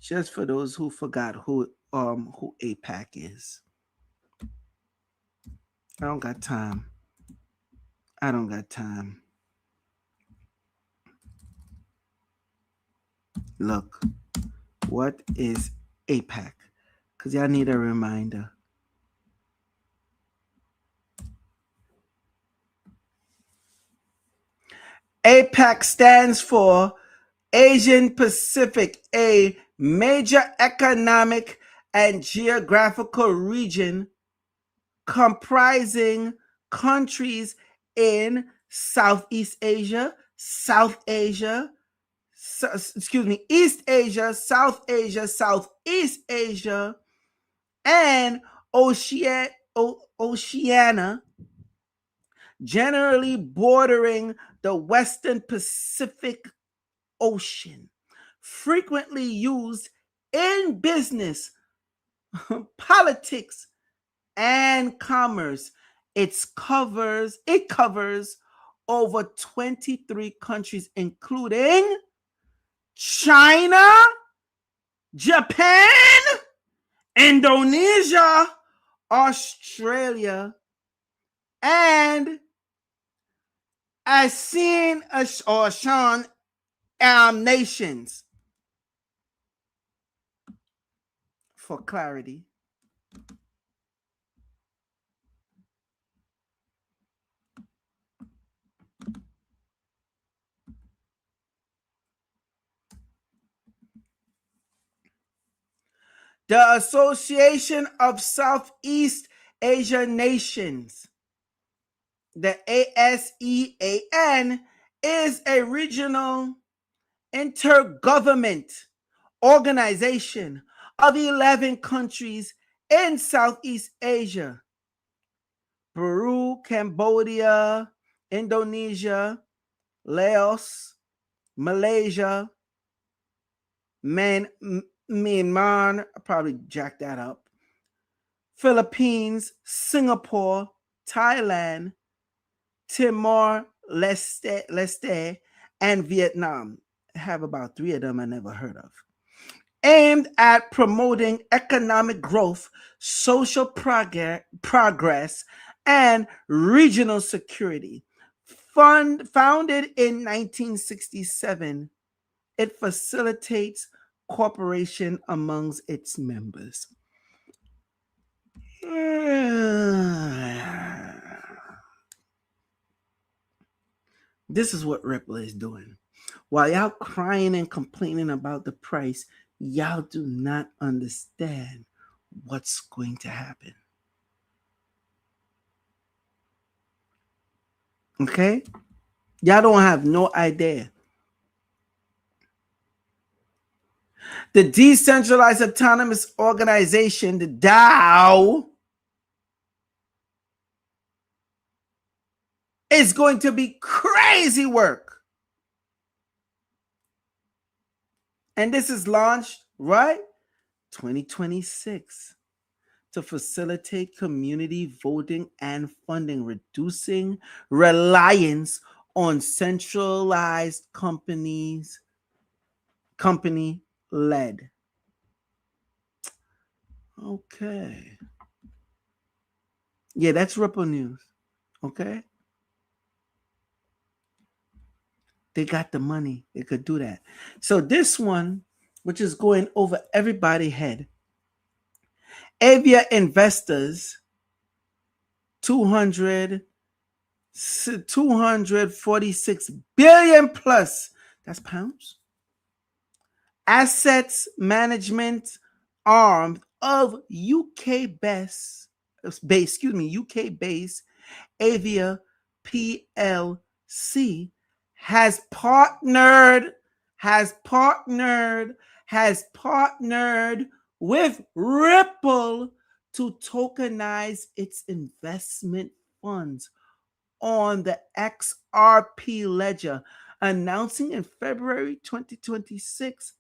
Just for those who forgot who APAC is. I don't got time. Look, what is APAC? Because y'all need a reminder. APAC stands for Asian Pacific, a major economic and geographical region comprising countries in Southeast Asia, East Asia, South Asia, Southeast Asia, and Oceania, generally bordering the Western Pacific Ocean, frequently used in business, politics, and commerce. It covers over 23 countries, including China, Japan, Indonesia, Australia, and ASEAN nations. For clarity, the Association of Southeast Asia Nations, the ASEAN, is a regional intergovernment organization of 11 countries in Southeast Asia: Peru, Cambodia, Indonesia, Laos, Malaysia, Myanmar, I probably jacked that up, Philippines, Singapore, Thailand, Timor-Leste, and Vietnam. I have about 3 of them I never heard of. Aimed at promoting economic growth, social progress, and regional security. Founded in 1967, it facilitates cooperation amongst its members. This is what Ripple is doing. While y'all crying and complaining about the price, y'all do not understand what's going to happen. Okay? Y'all don't have no idea. The Decentralized Autonomous Organization, the DAO, is going to be crazy work. And this is launched, right? 2026. To facilitate community voting and funding, reducing reliance on centralized company-led. Okay. Yeah, that's Ripple News. Okay. They got the money. They could do that. So this one, which is going over everybody's head, Avia investors, 246 billion plus. That's pounds. assets management arm of UK-based Avia PLC has partnered with Ripple to tokenize its investment funds on the XRP ledger, announcing in February 2026.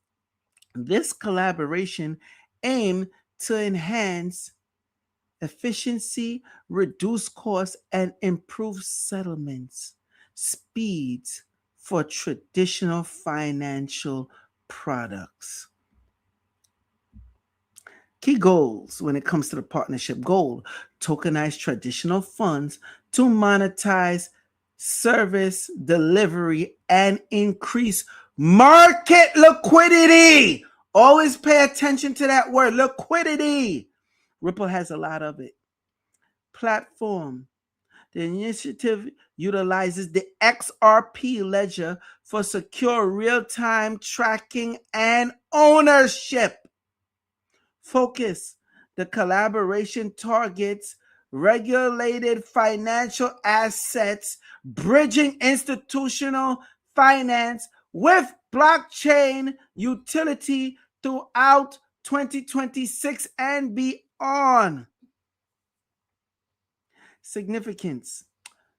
This collaboration aimed to enhance efficiency, reduce costs, and improve settlements speeds for traditional financial products. Key goals when it comes to the partnership: goal, tokenize traditional funds to monetize service delivery and increase market liquidity. Always pay attention to that word, liquidity. Ripple has a lot of it. Platform. The initiative utilizes the XRP ledger for secure real-time tracking and ownership. Focus. The collaboration targets regulated financial assets, bridging institutional finance with blockchain utility throughout 2026 and beyond. Significance.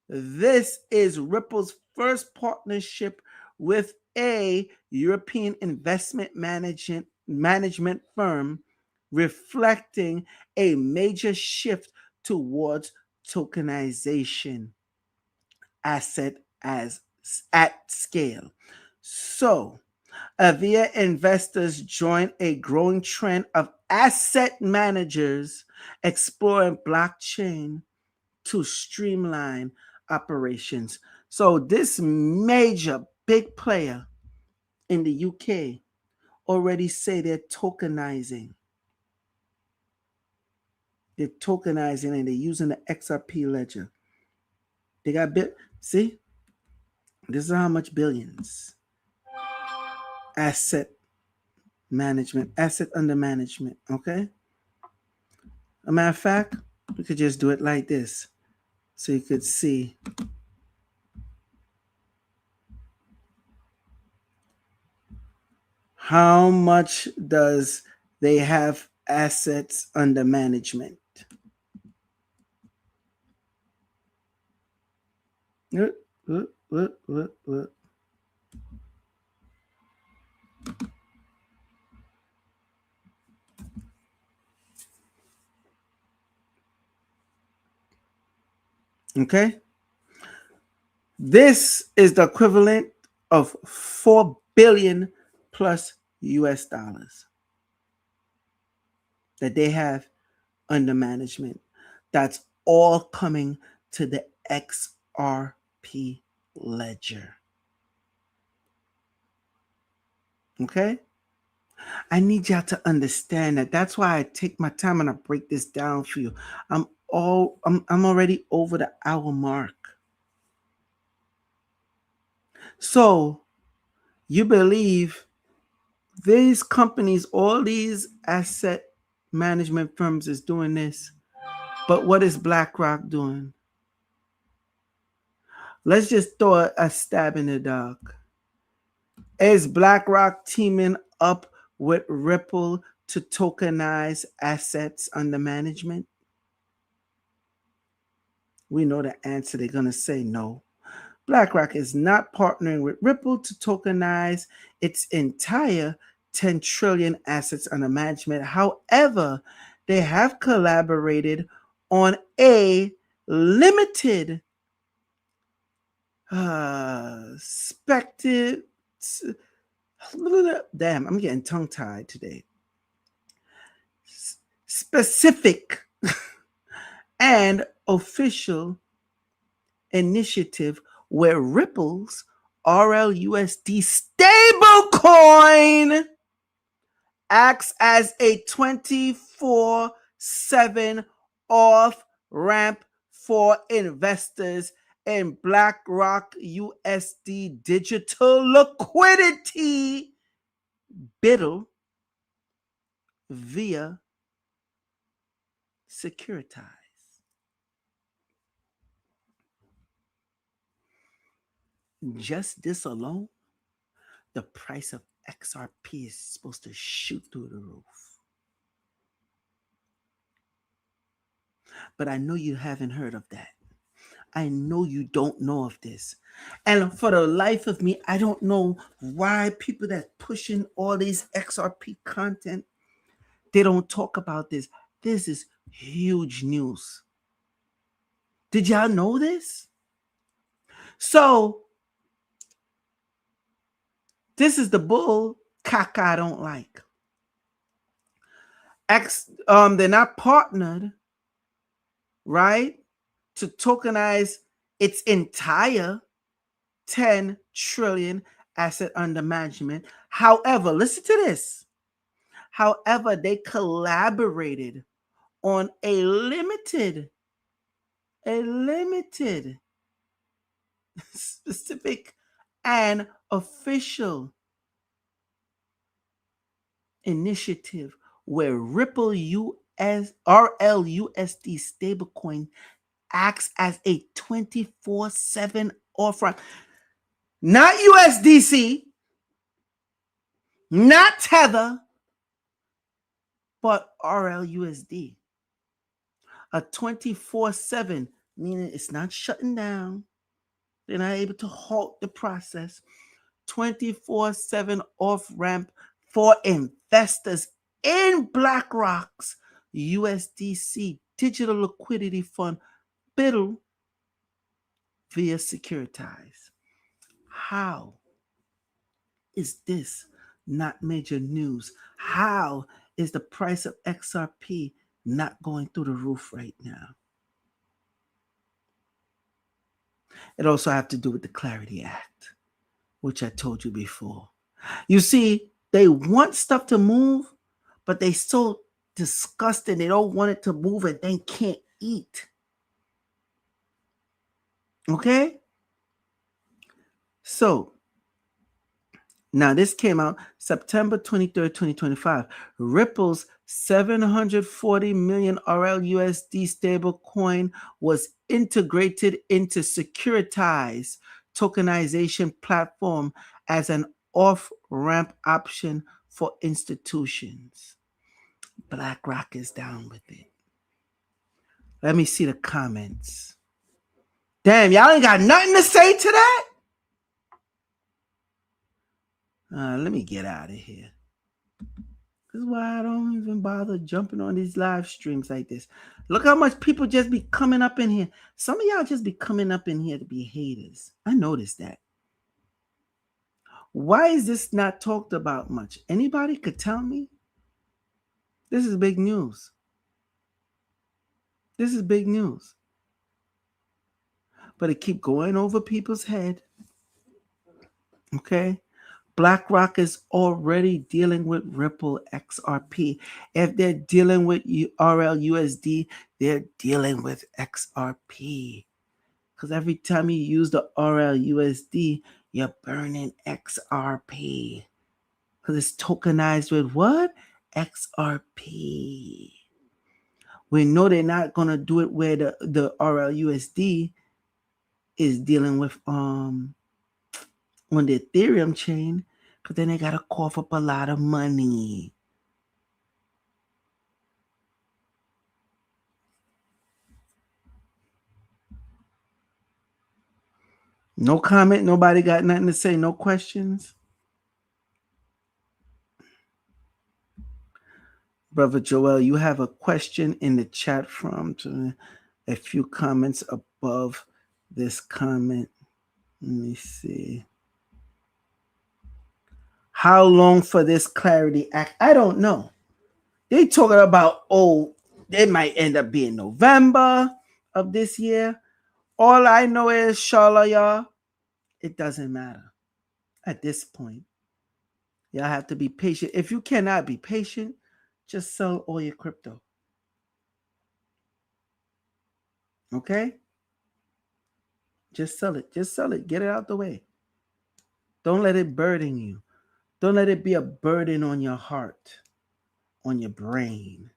This is Ripple's first partnership with a European investment management firm, reflecting a major shift towards tokenization asset as at scale. So, Avia investors join a growing trend of asset managers exploring blockchain to streamline operations. So this major big player in the UK already say they're tokenizing. They're tokenizing and they're using the XRP ledger. They got see, this is how much billions. Asset under management. Okay. A matter of fact, we could just do it like this, so you could see how much does they have assets under management. Okay. This is the equivalent of 4 billion plus US dollars that they have under management. That's all coming to the XRP ledger. Okay? I need y'all to understand that. That's why I take my time and I break this down for you. I'm already over the hour mark. So you believe these companies, all these asset management firms is doing this, but what is BlackRock doing? Let's just throw a stab in the dark. Is BlackRock teaming up with Ripple to tokenize assets under management? We know the answer. They're going to say no. BlackRock is not partnering with Ripple to tokenize its entire 10 trillion assets under management. However, they have collaborated on a limited damn, I'm getting tongue-tied today. Specific and official initiative where Ripple's RLUSD stablecoin acts as a 24/7 off-ramp for investors in BlackRock USD digital liquidity BIDL via securitize. Just this alone, the price of XRP is supposed to shoot through the roof. But I know you haven't heard of that. I know you don't know of this. And for the life of me, I don't know why people that pushing all these XRP content, they don't talk about this. This is huge news. Did y'all know this? So this is the bull caca I don't like. They're not partnered, right, to tokenize its entire 10 trillion asset under management. However, listen to this. However, they collaborated on a limited, specific, and official initiative where Ripple RLUSD stablecoin acts as a 24/7 off-ramp. Not USDC, not Tether, but RLUSD. A 24/7, meaning it's not shutting down. They're not able to halt the process. 24/7 off-ramp for investors in BlackRock's USDC digital liquidity fund, BIDL via securitize. How is this not major news? How is the price of XRP not going through the roof right now? It also has to do with the Clarity Act, which I told you before. You see, they want stuff to move, but they so disgusted. They don't want it to move and they can't eat. Okay? So, now this came out September 23rd, 2025. Ripple's 740 million RLUSD stablecoin was integrated into Securitize tokenization platform as an off-ramp option for institutions. BlackRock is down with it. Let me see the comments. Damn, y'all ain't got nothing to say to that? Let me get out of here. This is why I don't even bother jumping on these live streams like this. Look how much people just be coming up in here. Some of y'all just be coming up in here to be haters. I noticed that. Why is this not talked about much? Anybody could tell me? This is big news. This is big news. But it keep going over people's head. Okay? BlackRock is already dealing with Ripple XRP. If they're dealing with RLUSD, they're dealing with XRP. Because every time you use the RLUSD, you're burning XRP. Because it's tokenized with what? XRP. We know they're not going to do it where the RLUSD is dealing with on the Ethereum chain, because then they got to cough up a lot of money. No comment. Nobody got nothing to say. No questions. Brother Joel, you have a question in the chat from a few comments above this comment. Let me see. How long for this Clarity Act? I don't know. They talking about, it might end up being November of this year. All I know is, Shala, y'all, it doesn't matter at this point. Y'all have to be patient. If you cannot be patient, just sell all your crypto. Okay? Just sell it. Just sell it. Get it out the way. Don't let it burden you. Don't let it be a burden on your heart, on your brain,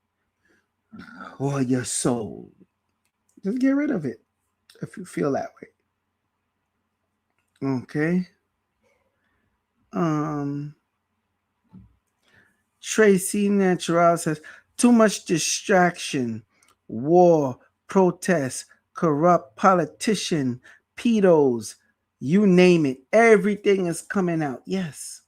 or your soul. Just get rid of it if you feel that way. Okay. Tracy Natural says, too much distraction, war, protests, corrupt politician, pedos, you name it. Everything is coming out. Yes.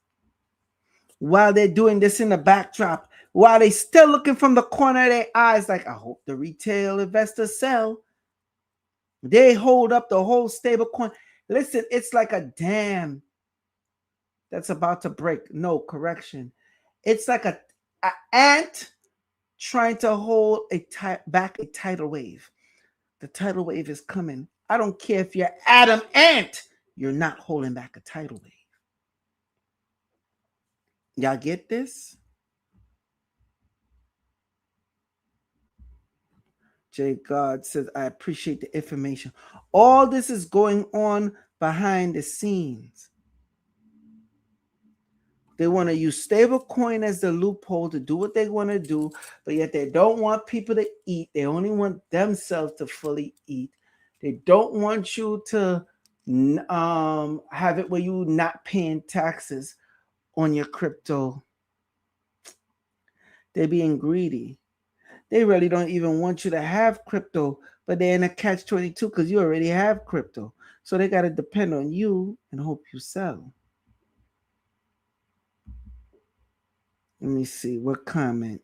While they're doing this in the backdrop, while they still looking from the corner of their eyes, like, I hope the retail investors sell. They hold up the whole stable coin. Listen, it's like a dam that's about to break. No, correction. It's like a ant trying to hold back a tidal wave. The tidal wave is coming. I don't care if you're Adam Ant. You're not holding back a tidal wave. Y'all get this? Jay God says, I appreciate the information. All this is going on behind the scenes. They want to use stablecoin as the loophole to do what they want to do, but yet they don't want people to eat. They only want themselves to fully eat. They don't want you to have it where you're not paying taxes on your crypto. They're being greedy. They really don't even want you to have crypto, but they're in a catch-22 because you already have crypto. So they got to depend on you and hope you sell. Let me see. What comment?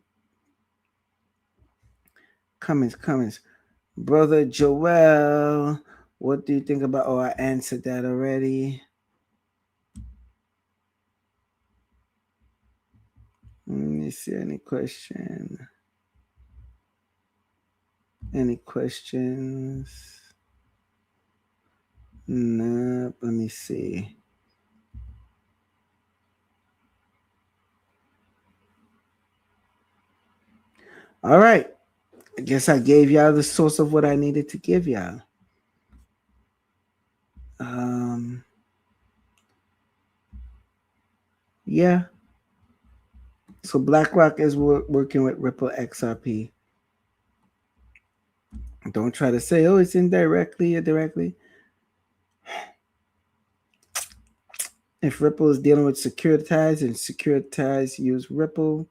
Comments. Brother Joel, what do you think about? Oh, I answered that already. Let me see. Any question? Any questions? Nope. Let me see. All right. I guess I gave y'all the source of what I needed to give y'all. Yeah. So BlackRock is working with Ripple XRP. Don't try to say, oh, it's indirectly or directly. If Ripple is dealing with Securitize and Securitize use Ripple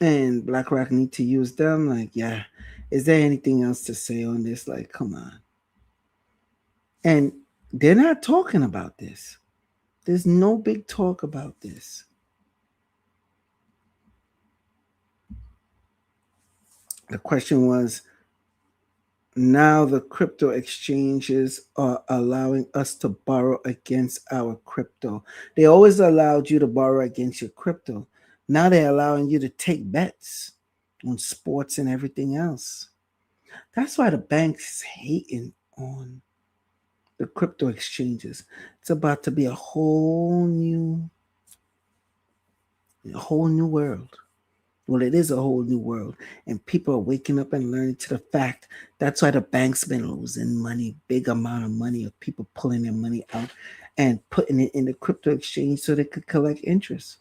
and BlackRock need to use them, like, yeah. Is there anything else to say on this? Like, come on. And they're not talking about this. There's no big talk about this. The question was, now the crypto exchanges are allowing us to borrow against our crypto. They always allowed you to borrow against your crypto. Now they're allowing you to take bets on sports and everything else. That's why the banks hating on the crypto exchanges. It's about to be a whole new world. Well, it is a whole new world, and people are waking up and learning to the fact. That's why the banks been losing money, big amount of money of people pulling their money out and putting it in the crypto exchange so they could collect interest,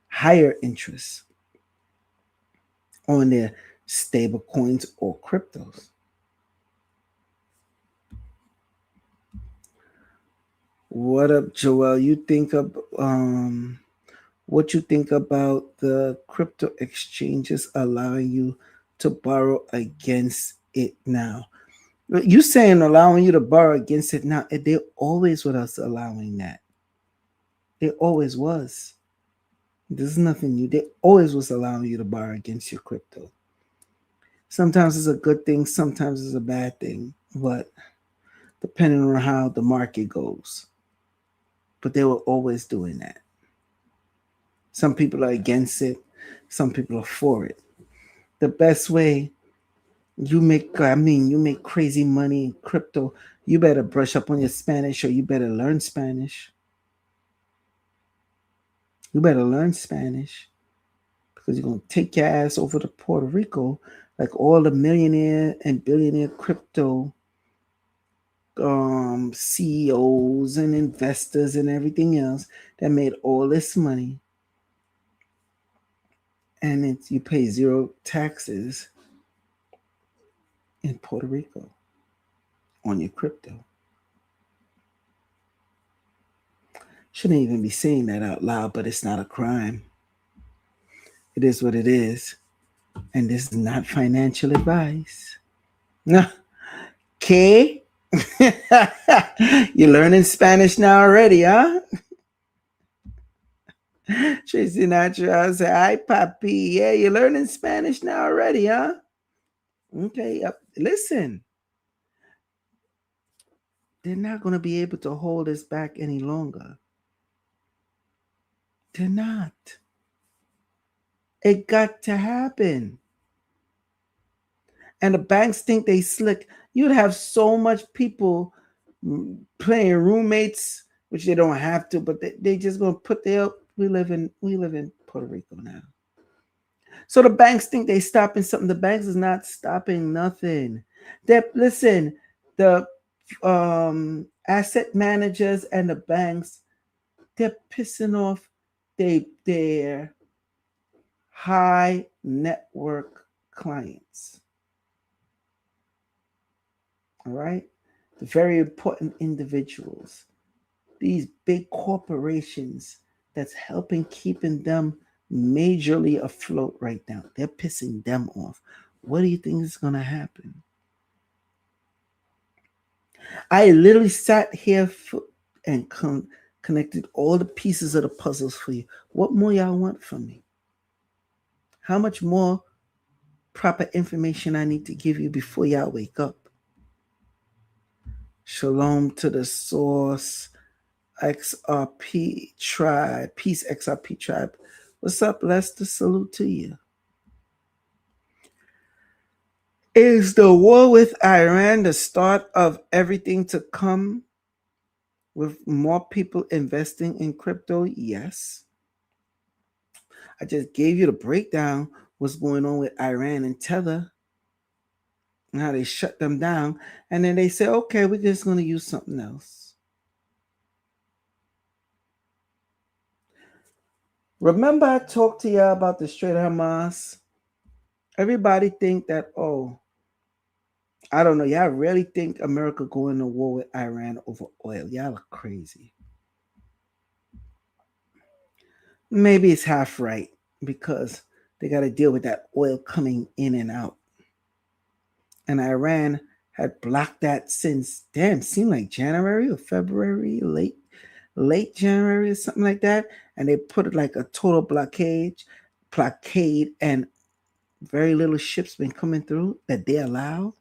higher interest on their stable coins or cryptos. What up, Joel? You think of what you think about the crypto exchanges allowing you to borrow against it now? You saying allowing you to borrow against it now? They always with us allowing that. They always was. This is nothing new. They always was allowing you to borrow against your crypto. Sometimes it's a good thing, sometimes it's a bad thing, but depending on how the market goes. But they were always doing that. Some people are against it, some people are for it. The best way you make crazy money in crypto, you better brush up on your Spanish or you better learn Spanish. You better learn Spanish because you're going to take your ass over to Puerto Rico like all the millionaire and billionaire crypto CEOs and investors and everything else that made all this money, and you pay zero taxes in Puerto Rico on your crypto. Shouldn't even be saying that out loud, but it's not a crime. It is what it is. And this is not financial advice. No. Okay. You're learning Spanish now already, huh? Tracy Natural say, "Hi, papi. Yeah, you're learning Spanish now already, huh?" Okay. Listen, they're not going to be able to hold us back any longer. They're not. It got to happen. And the banks think they slick. You'd have so much people playing roommates, which they don't have to, but they just gonna put their. We live in Puerto Rico now. So the banks think they stopping something. The banks is not stopping nothing. Listen, the asset managers and the banks, they're pissing off their high network clients. All right, the very important individuals, these big corporations that's helping keeping them majorly afloat right now. They're pissing them off. What do you think is going to happen? I literally sat here and connected all the pieces of the puzzles for you. What more y'all want from me? How much more proper information I need to give you before y'all wake up? Shalom to the source. XRP tribe, peace XRP tribe. What's up, Lester? Salute to you. Is the war with Iran the start of everything to come with more people investing in crypto? Yes. I just gave you the breakdown what's going on with Iran and Tether and how they shut them down. And then they say, okay, we're just going to use something else. Remember I talked to y'all about the Strait of Hamas? Everybody think that, I don't know. Y'all really think America going to war with Iran over oil? Y'all are crazy. Maybe it's half right because they got to deal with that oil coming in and out. And Iran had blocked that since, seemed like January or February, late January or something like that. And they put it like a total blockade, and very little ships been coming through that they allow.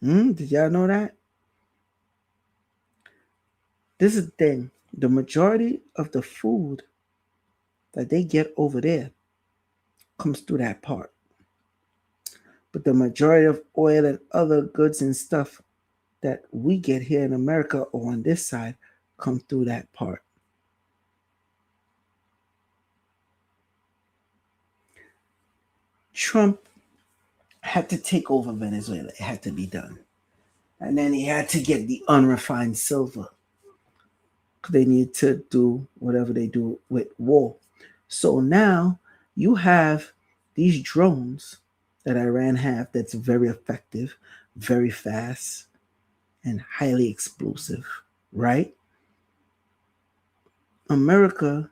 Did y'all know that? This is the thing. The majority of the food that they get over there comes through that part. But the majority of oil and other goods and stuff that we get here in America or on this side come through that part. Trump had to take over Venezuela. It had to be done. And then he had to get the unrefined silver. They need to do whatever they do with war. So now you have these drones that Iran have that's very effective, very fast, and highly explosive, right? America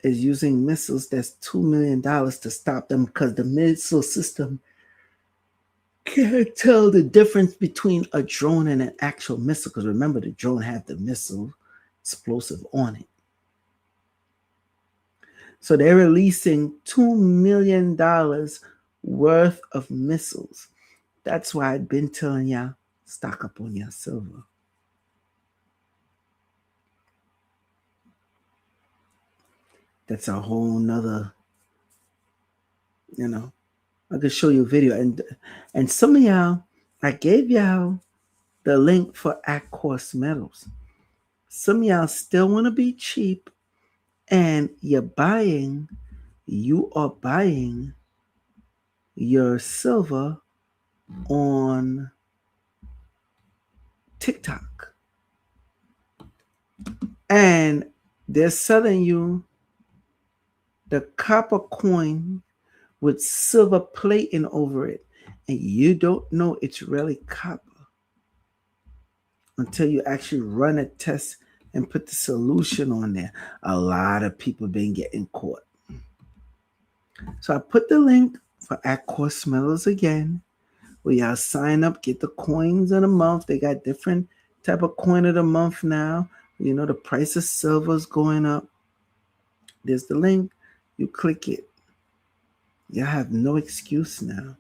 is using missiles that's $2 million to stop them because the missile system can't tell the difference between a drone and an actual missile. Because remember, the drone had the missile explosive on it. So they're releasing $2 million worth of missiles. That's why I've been telling y'all, stock up on your silver. That's a whole nother, I could show you a video. And some of y'all, I gave y'all the link for At-Course Metals. Some of y'all still want to be cheap, and you are buying your silver on TikTok. And they're selling you the copper coin with silver plating over it. And you don't know it's really copper until you actually run a test and put the solution on there. A lot of people been getting caught. So I put the link for At Course Mellers again, where y'all sign up, get the coins of the month. They got different type of coin of the month now. You know, the price of silver is going up. There's the link. You click it. Y'all have no excuse now.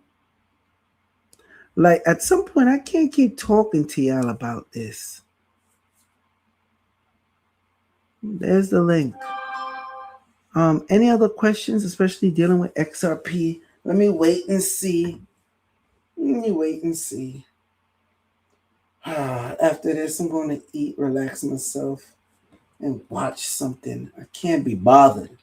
Like, at some point, I can't keep talking to y'all about this. There's the link. Any other questions, especially dealing with XRP? Let me wait and see. After this, I'm going to eat, relax myself, and watch something. I can't be bothered.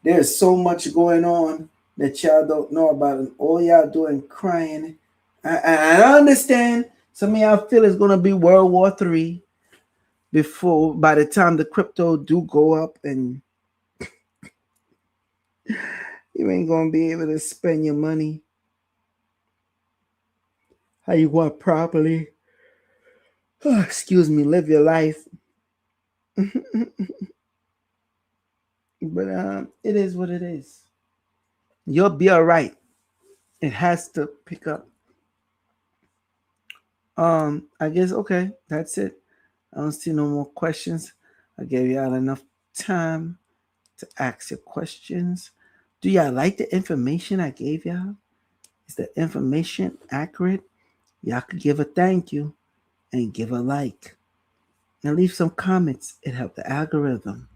There's so much going on that y'all don't know about, and all y'all doing crying. I understand some of y'all feel it's going to be World War III by the time the crypto do go up, and you ain't going to be able to spend your money how you want properly. Excuse me, live your life. But it is what it is. You'll be all right. It has to pick up. I guess, okay, that's it. I don't see no more questions. I gave y'all enough time to ask your questions. Do y'all like the information I gave y'all? Is the information accurate? Y'all could give a thank you and give a like. And leave some comments. It helped the algorithm.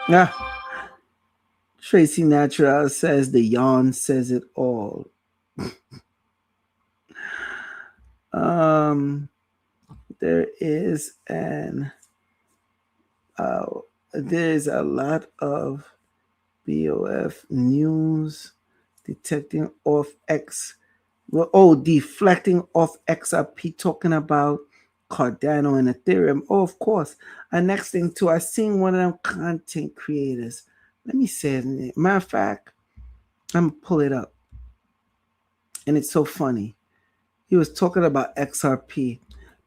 Yeah. Tracy Natural says the yawn says it all. There is there's a lot of BOF news detecting off deflecting off XRP, talking about Cardano and Ethereum. Oh, of course. And next thing too, I seen one of them content creators. Let me say it. Matter of fact, I'm gonna pull it up. And it's so funny. He was talking about XRP,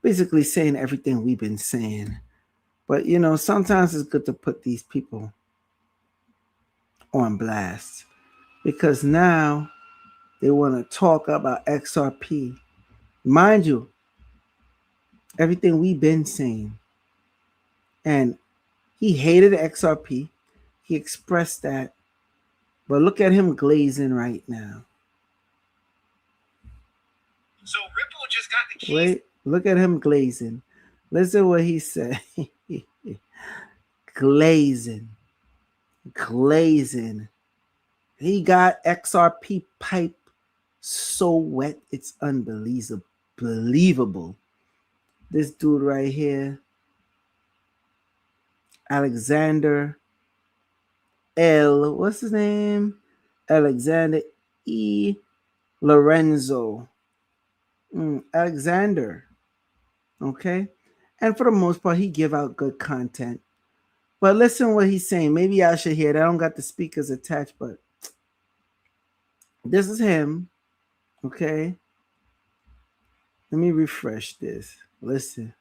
basically saying everything we've been saying. But you know, sometimes it's good to put these people on blast because now they want to talk about XRP. Mind you, everything we've been saying. And he hated XRP. He expressed that. But look at him glazing right now. So Ripple just got the keys. Wait, look at him glazing. Listen to what he said. glazing. He got XRP pipe so wet, it's unbelievable. This dude right here, Alexander what's his name? Alexander E. Lorenzo. Alexander. Okay? And for the most part, he give out good content. But listen what he's saying. Maybe I should hear it. I don't got the speakers attached, but this is him. Okay? Let me refresh this. Listen.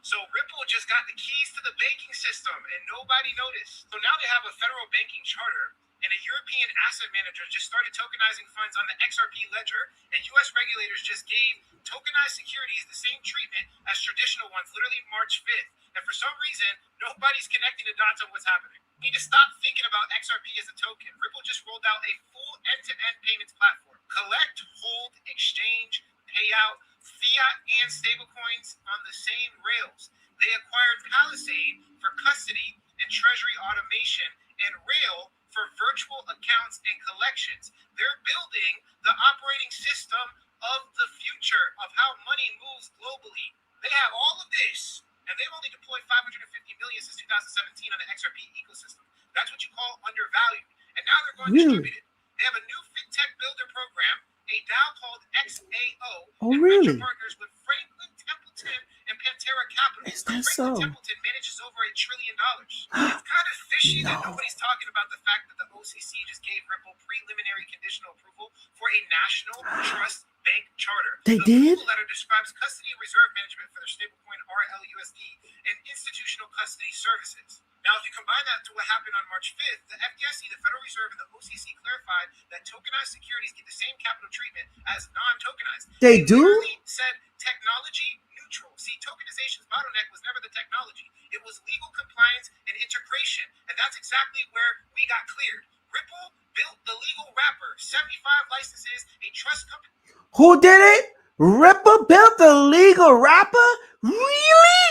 So Ripple just got the keys to the banking system and nobody noticed. So now they have a federal banking charter and a European asset manager just started tokenizing funds on the XRP ledger, and US regulators just gave tokenized securities the same treatment as traditional ones literally March 5th. And for some reason, nobody's connecting the dots on what's happening. We need to stop thinking about XRP as a token. Ripple just rolled out a full end-to-end payments platform. Collect, hold, exchange, payout, fiat and stablecoins on the same rails. They acquired Palisade for custody and treasury automation and Rail for virtual accounts and collections. They're building the operating system of the future of how money moves globally. They have all of this, and they've only deployed $550 million since 2017 on the XRP ecosystem. That's what you call undervalued. And now they're going distributed. They have a new fintech builder program, a DAO called XAO. Oh, and really? venture partners with Franklin Templeton and Pantera Capital. Is that Franklin so? Templeton manages over $1 trillion. It's kind of fishy that nobody's talking about the fact that the OCC just gave Ripple preliminary conditional approval for a national trust bank charter. They the did? approval letter describes custody and reserve management for their stablecoin RLUSD and institutional custody services. Now, if you combine that to what happened on March 5th, the FDIC, the Federal Reserve, and the OCC clarified that tokenized securities get the same capital treatment as non-tokenized. They do? literally said technology neutral. See, tokenization's bottleneck was never the technology. It was legal compliance and integration. And that's exactly where we got cleared. Ripple built the legal wrapper, 75 licenses, a trust company. Who did it? Ripple built the legal wrapper? Really?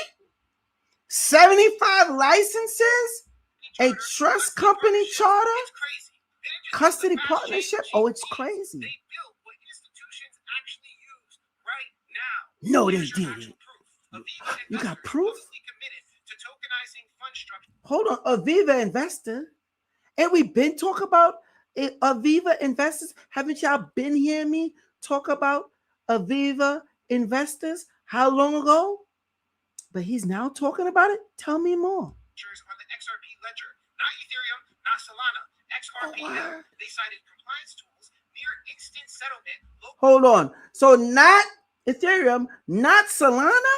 75 licenses? A trust company charter? It's crazy. They didn't just Custody build the fast partnership? chain Oh, it's GPs. crazy. They built what institutions actually use right now. No, they Here's your didn't. actual proof. Aviva You got investors proof? publicly committed to tokenizing fund structure. Hold on, Aviva Investor. And we been talking about Aviva Investors. Haven't y'all been hearing me talk about Aviva Investors? How long ago? But he's now talking about it? Tell me more. On the XRP ledger, not Ethereum, not Solana. XRP, word. they cited compliance tools, near instant settlement, low Hold on. So not Ethereum, not Solana?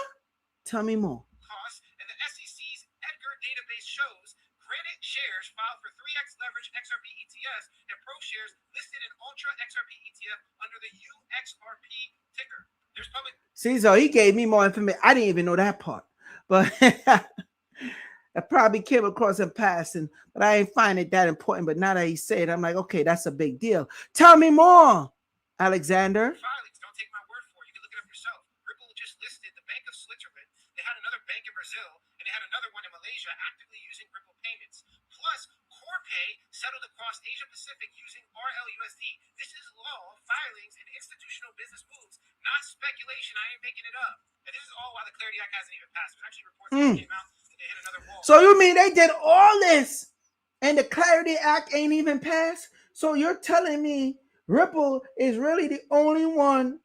Tell me more. costs, and the SEC's Edgar database shows Granite shares filed for 3x leverage XRP ETFs and Pro shares listed in Ultra XRP ETF under the UXRP ticker. There's public. See, so he gave me more information. I didn't even know that part. But I probably came across in passing, but I ain't find it that important. But now that he said it, I'm like, okay, that's a big deal. Tell me more, Alexander. Filings, don't take my word for it. You can look it up yourself. Ripple just listed the Bank of Switzerland. They had another bank in Brazil, and they had another one in Malaysia actively using Ripple payments. Plus, Corpay settled across Asia Pacific using RLUSD. This is law, filings, and institutional business moves, not speculation. I ain't making it up. And this is all while the Clarity Act hasn't even passed. There's actually reports that came out that they hit another wall. So you mean they did all this and the Clarity Act ain't even passed? So you're telling me Ripple is really the only one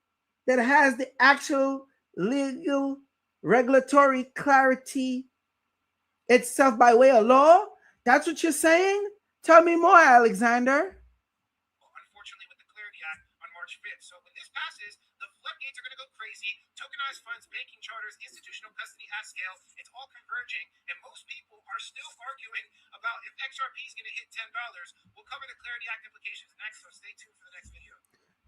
that has the actual legal regulatory clarity itself by way of law? That's what you're saying? Tell me more, Alexander. Unfortunately, with the Clarity Act on March 5th. So when this passes, the floodgates are going to go crazy. Tokenized funds, banking charters, institutional custody at scale, it's all converging. And most people are still arguing about if XRP is going to hit $10. We'll cover the Clarity Act implications next, so stay tuned for the next video.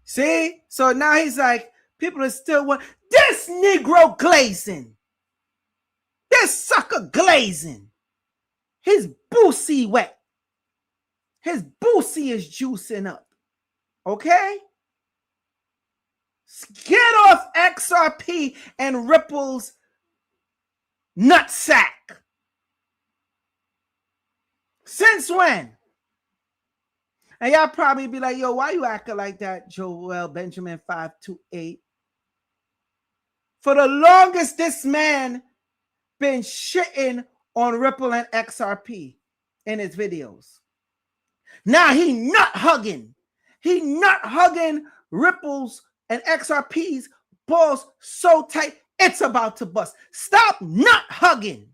See? So now he's like, people are still this Negro glazing. This sucker glazing. His boosie wet. His boosie is juicing up. Okay? Get off XRP and Ripple's nutsack. Since when? And y'all probably be like, yo, why you acting like that, Joel Benjamin 528? For the longest, this man been shitting on Ripple and XRP in his videos. Now he nut hugging. He nut hugging Ripple's and XRP's balls so tight, it's about to bust. Stop nut hugging.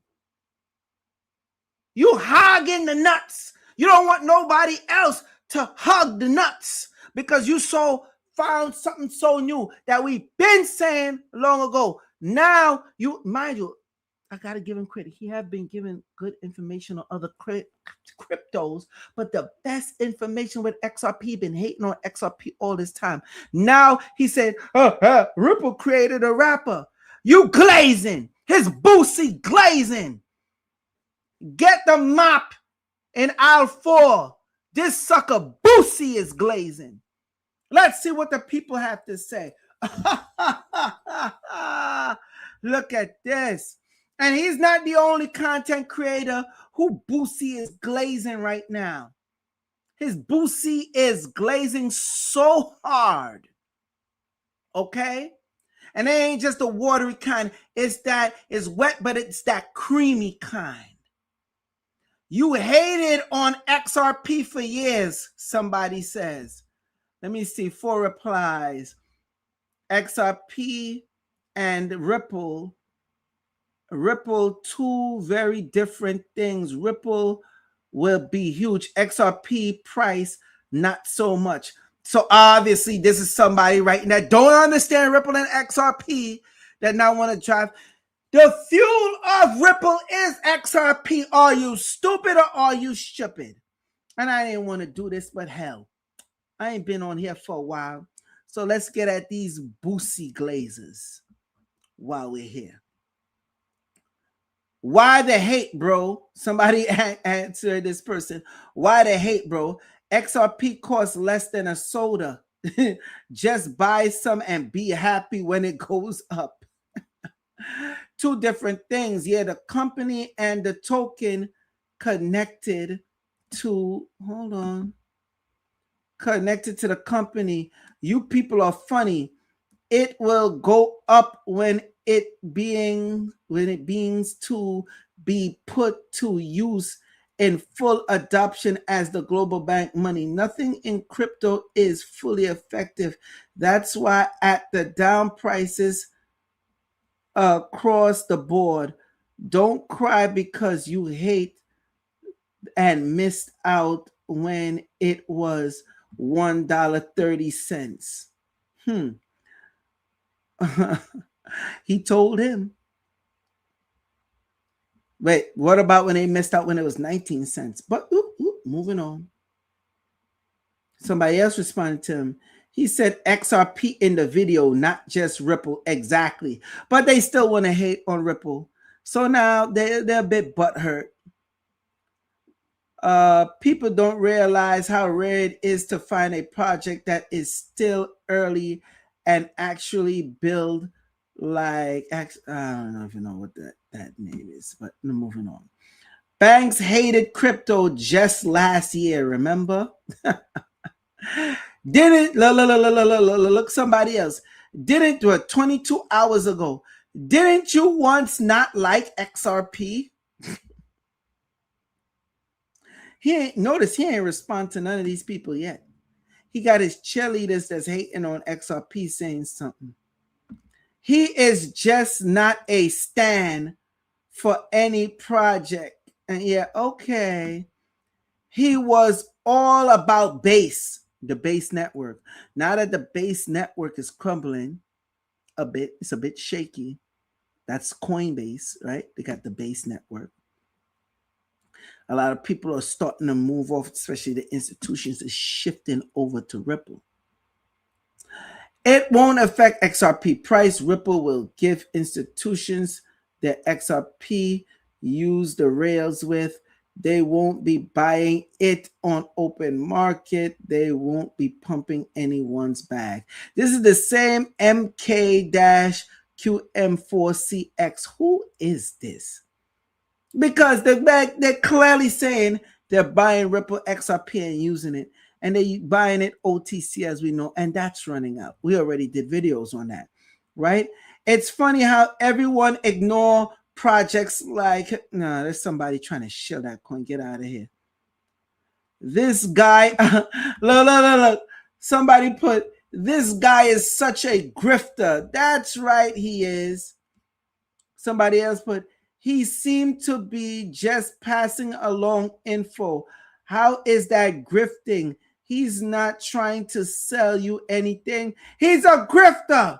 You hogging the nuts. You don't want nobody else to hug the nuts because you found something so new that we've been saying long ago. Now mind you, I gotta give him credit. He have been given good information on other cryptos, but the best information with XRP, been hating on XRP all this time. Now he said, Ripple created a wrapper. You glazing. His boosie glazing. Get the mop in aisle 4. This sucker boosie is glazing. Let's see what the people have to say. Look at this. And he's not the only content creator who boosie is glazing right now. His boosie is glazing so hard. Okay? And it ain't just the watery kind. It's wet, but it's that creamy kind. You hated on XRP for years, somebody says. Let me see, 4 replies. XRP and Ripple, 2 very different things. Ripple will be huge. XRP price, not so much. So obviously, this is somebody right now don't understand Ripple and XRP that now want to drive. The fuel of Ripple is XRP. Are you stupid or are you stupid? And I didn't want to do this, but hell, I ain't been on here for a while. So let's get at these boosie glazers while we're here. Why the hate, bro? Somebody answer this person. Why the hate, bro? XRP costs less than a soda. Just buy some and be happy when it goes up. 2 different things. Yeah, the company and the token connected to, connected to the company. You people are funny. It will go up when it beings to be put to use in full adoption as the global bank money. Nothing in crypto is fully effective. That's why at the down prices across the board, don't cry because you hate and missed out when it was $1.30. He told him. Wait, what about when they missed out when it was 19 cents? But moving on. Somebody else responded to him. He said XRP in the video, not just Ripple. Exactly. But they still want to hate on Ripple. So now they're a bit butthurt. People don't realize how rare it is to find a project that is still early and actually build like, I don't even know what that name is, but moving on. Banks hated crypto just last year, remember? Didn't look somebody else. Didn't do it 22 hours ago. Didn't you once not like XRP? He ain't respond to none of these people yet. He got his cheerleaders that's hating on XRP saying something. He is just not a stan for any project. And yeah, okay. He was all about Base, the Base network. Now that the Base network is crumbling a bit, it's a bit shaky. That's Coinbase, right? They got the Base network. A lot of people are starting to move off, especially the institutions is shifting over to Ripple. It won't affect XRP price. Ripple will give institutions that XRP use the rails with. They won't be buying it on open market. They won't be pumping anyone's bag. This is the same MK-QM4CX. Who is this? Because they're clearly saying they're buying Ripple XRP and using it. And they're buying it OTC, as we know, and that's running out. We already did videos on that, right? It's funny how everyone ignore projects like, there's somebody trying to shill that coin. Get out of here. This guy, look. Somebody put, this guy is such a grifter. That's right, he is. Somebody else put, he seemed to be just passing along info. How is that grifting? He's not trying to sell you anything. He's a grifter.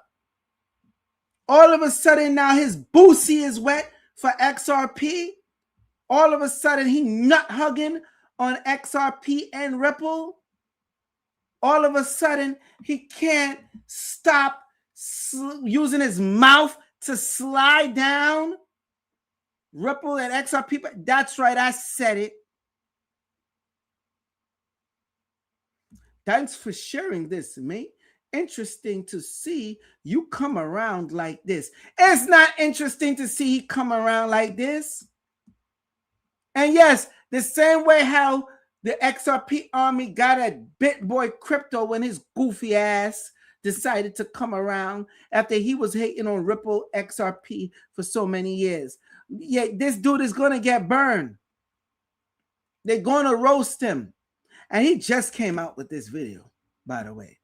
All of a sudden now his boosie is wet for XRP. All of a sudden he nut hugging on XRP and Ripple. All of a sudden he can't stop using his mouth to slide down Ripple and XRP. That's right, I said it. Thanks for sharing this, mate. Interesting to see you come around like this. It's not interesting to see he come around like this. And yes, the same way how the XRP army got at BitBoy Crypto when his goofy ass decided to come around after he was hating on Ripple XRP for so many years. Yeah, this dude is going to get burned. They're going to roast him. And he just came out with this video, by the way.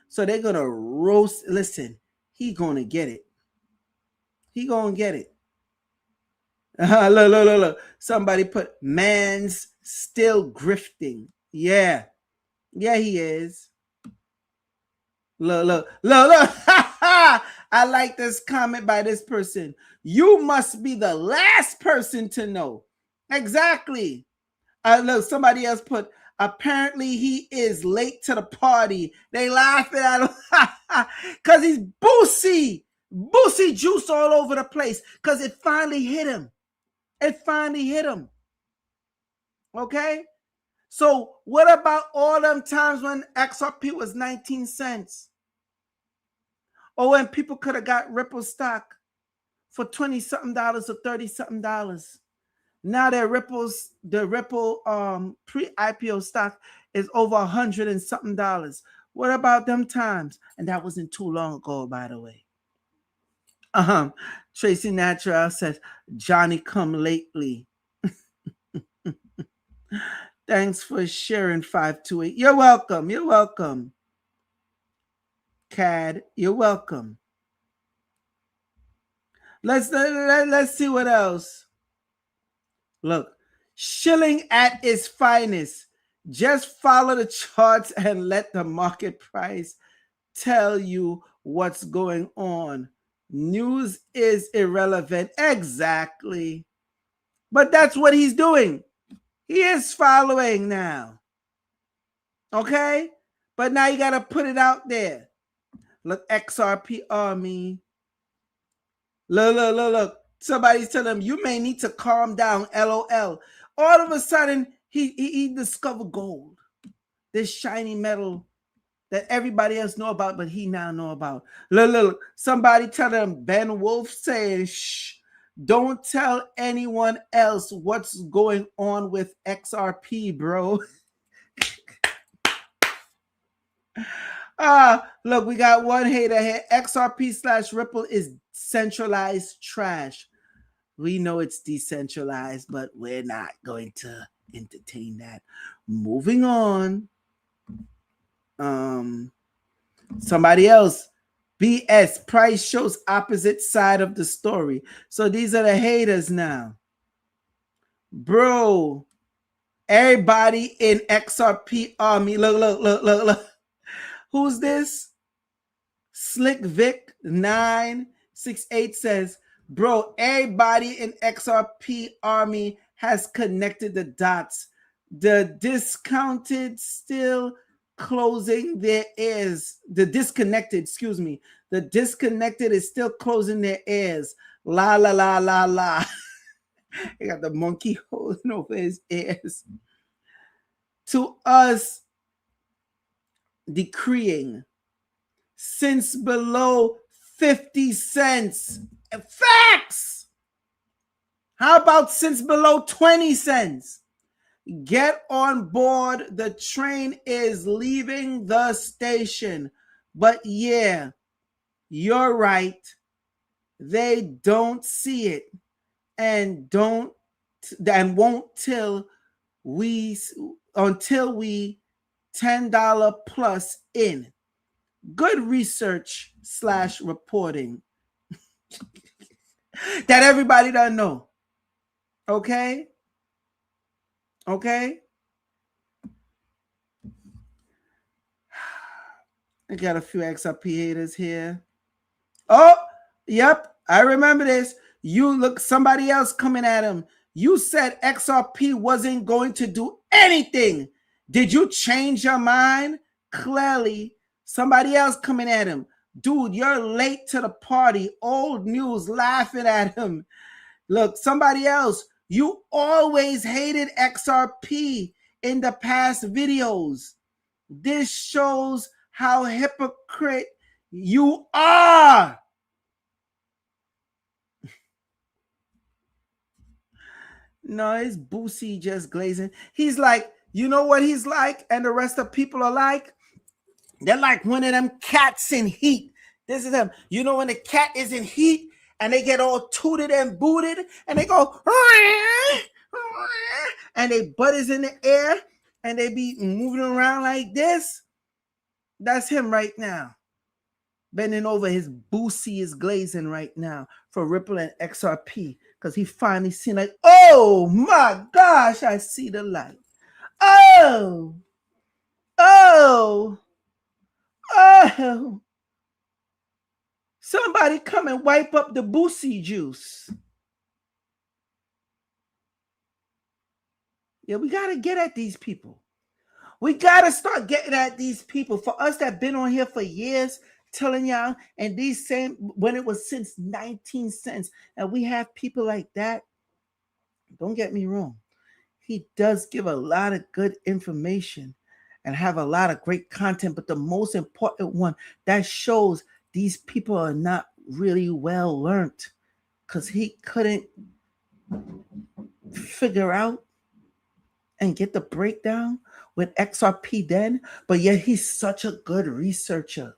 So they're going to roast. Listen, he going to get it. He going to get it. Look. Somebody put, man's still grifting. Yeah, he is. Look. I like this comment by this person. You must be the last person to know. Exactly. Look, somebody else put, apparently he is late to the party. They laughing at him because he's boosie juice all over the place because it finally hit him. Okay? So what about all them times when XRP was 19 cents? Or when people could have got Ripple stock for $20-something or $30-something. Now the Ripple pre-IPO stock is over $100 and something. What about them times? And that wasn't too long ago, by the way. Tracy Natural says, Johnny come lately. Thanks for sharing, 528. You're welcome. CAD, you're welcome. Let's see what else. Look, shilling at its finest. Just follow the charts and let the market price tell you what's going on. News is irrelevant. Exactly. But that's what he's doing. He is following now. Okay? But now you got to put it out there. Look, XRP army. Look. Somebody's telling him, you may need to calm down, LOL. All of a sudden, he discovered gold. This shiny metal that everybody else know about, but he now know about. Look. Somebody tell him, Ben Wolf saying, shh, don't tell anyone else what's going on with XRP, bro. Look, we got one hater here. XRP/Ripple is centralized trash. We know it's decentralized, but we're not going to entertain that. Moving on. Somebody else. BS price shows opposite side of the story. So these are the haters now. Bro, everybody in XRP army. Look. Who's this? Slick Vic 968 says, bro, everybody in XRP army has connected the dots. The discounted still closing their ears. The disconnected is still closing their ears. La. He got the monkey holding over his ears. To us, decreeing since below 50 cents. Facts! How about since below 20 cents? Get on board. The train is leaving the station. But yeah, you're right. They don't see it and won't until we $10 plus in. Good research / reporting that everybody doesn't know. Okay? I got a few XRP haters here. Oh, yep. I remember this. You look, somebody else coming at him. You said XRP wasn't going to do anything. Did you change your mind? Clearly, somebody else coming at him. Dude, you're late to the party. Old news laughing at him. Look, somebody else. You always hated XRP in the past videos. This shows how hypocrite you are. No, it's Boosie just glazing. He's like, you know what he's like, and the rest of people are like? They're like one of them cats in heat. This is them. You know when the cat is in heat and they get all tooted and booted and they go, and and they butt is in the air and they be moving around like this. That's him right now. Bending over, his boosie is glazing right now for Ripple and XRP because he finally seen like, oh my gosh, I see the light. Oh, oh, oh. Somebody come and wipe up the boosie juice. Yeah, we got to get at these people. We got to start getting at these people. For us that been on here for years, telling y'all, and these same, when it was since 19 cents, and we have people like that, don't get me wrong. He does give a lot of good information and have a lot of great content, but the most important one that shows these people are not really well learned because he couldn't figure out and get the breakdown with XRP then, but yet he's such a good researcher.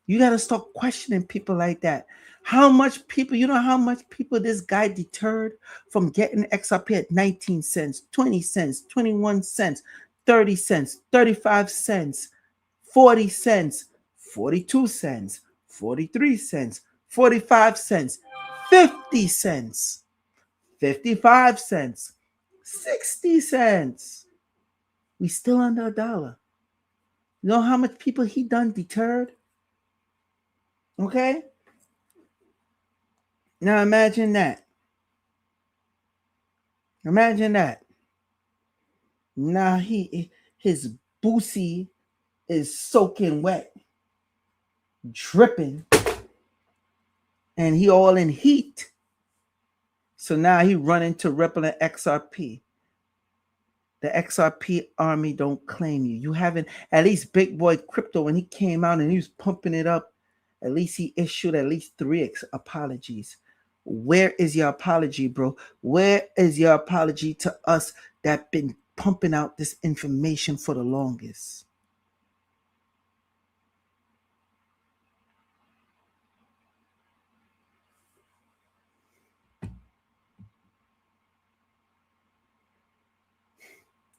You got to start questioning people like that. How much people, you know how much people this guy deterred from getting XRP at 19 cents, 20 cents, 21 cents, 30 cents, 35 cents, 40 cents, 42 cents, 43 cents, 45 cents, 50 cents, 55 cents, 60 cents. We still under $1. You know how much people he done deterred? Okay? Now imagine that. Imagine that. Now his boosie is soaking wet, dripping, and he all in heat. So now he running to Ripple and XRP. The XRP army don't claim you. You haven't, at least Big Boy Crypto, when he came out and he was pumping it up, at least he issued at least 3 apologies. Where is your apology, bro? Where is your apology to us that been pumping out this information for the longest?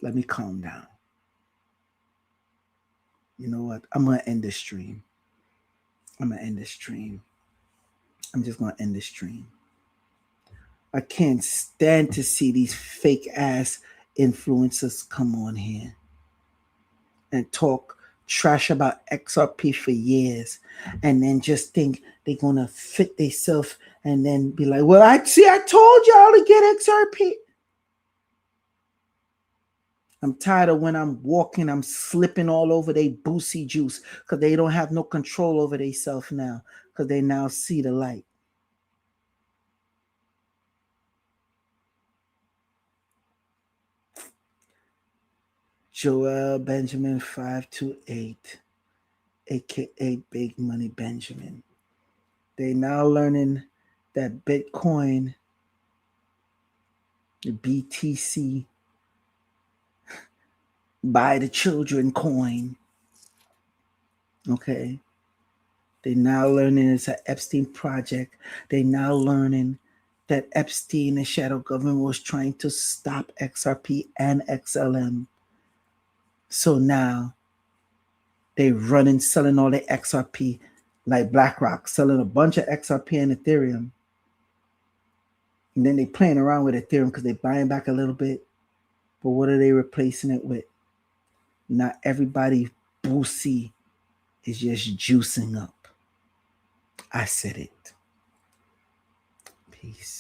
Let me calm down. You know what? I'm going to end this stream. I'm just going to end the stream. I can't stand to see these fake ass influencers come on here and talk trash about XRP for years and then just think they're going to fit themselves and then be like, well, I told y'all to get XRP. I'm tired of when I'm walking, I'm slipping all over their boosie juice because they don't have no control over themselves now because they now see the light. Joel Benjamin 528, aka Big Money Benjamin. They now learning that Bitcoin, the BTC, buy the children coin. Okay. They now learning it's an Epstein project. They now learning that Epstein and shadow government was trying to stop XRP and XLM. So now they running, selling all the XRP like BlackRock, selling a bunch of XRP and Ethereum. And then they playing around with Ethereum because they're buying back a little bit. But what are they replacing it with? Not everybody boosie is just juicing up. I said it. Peace.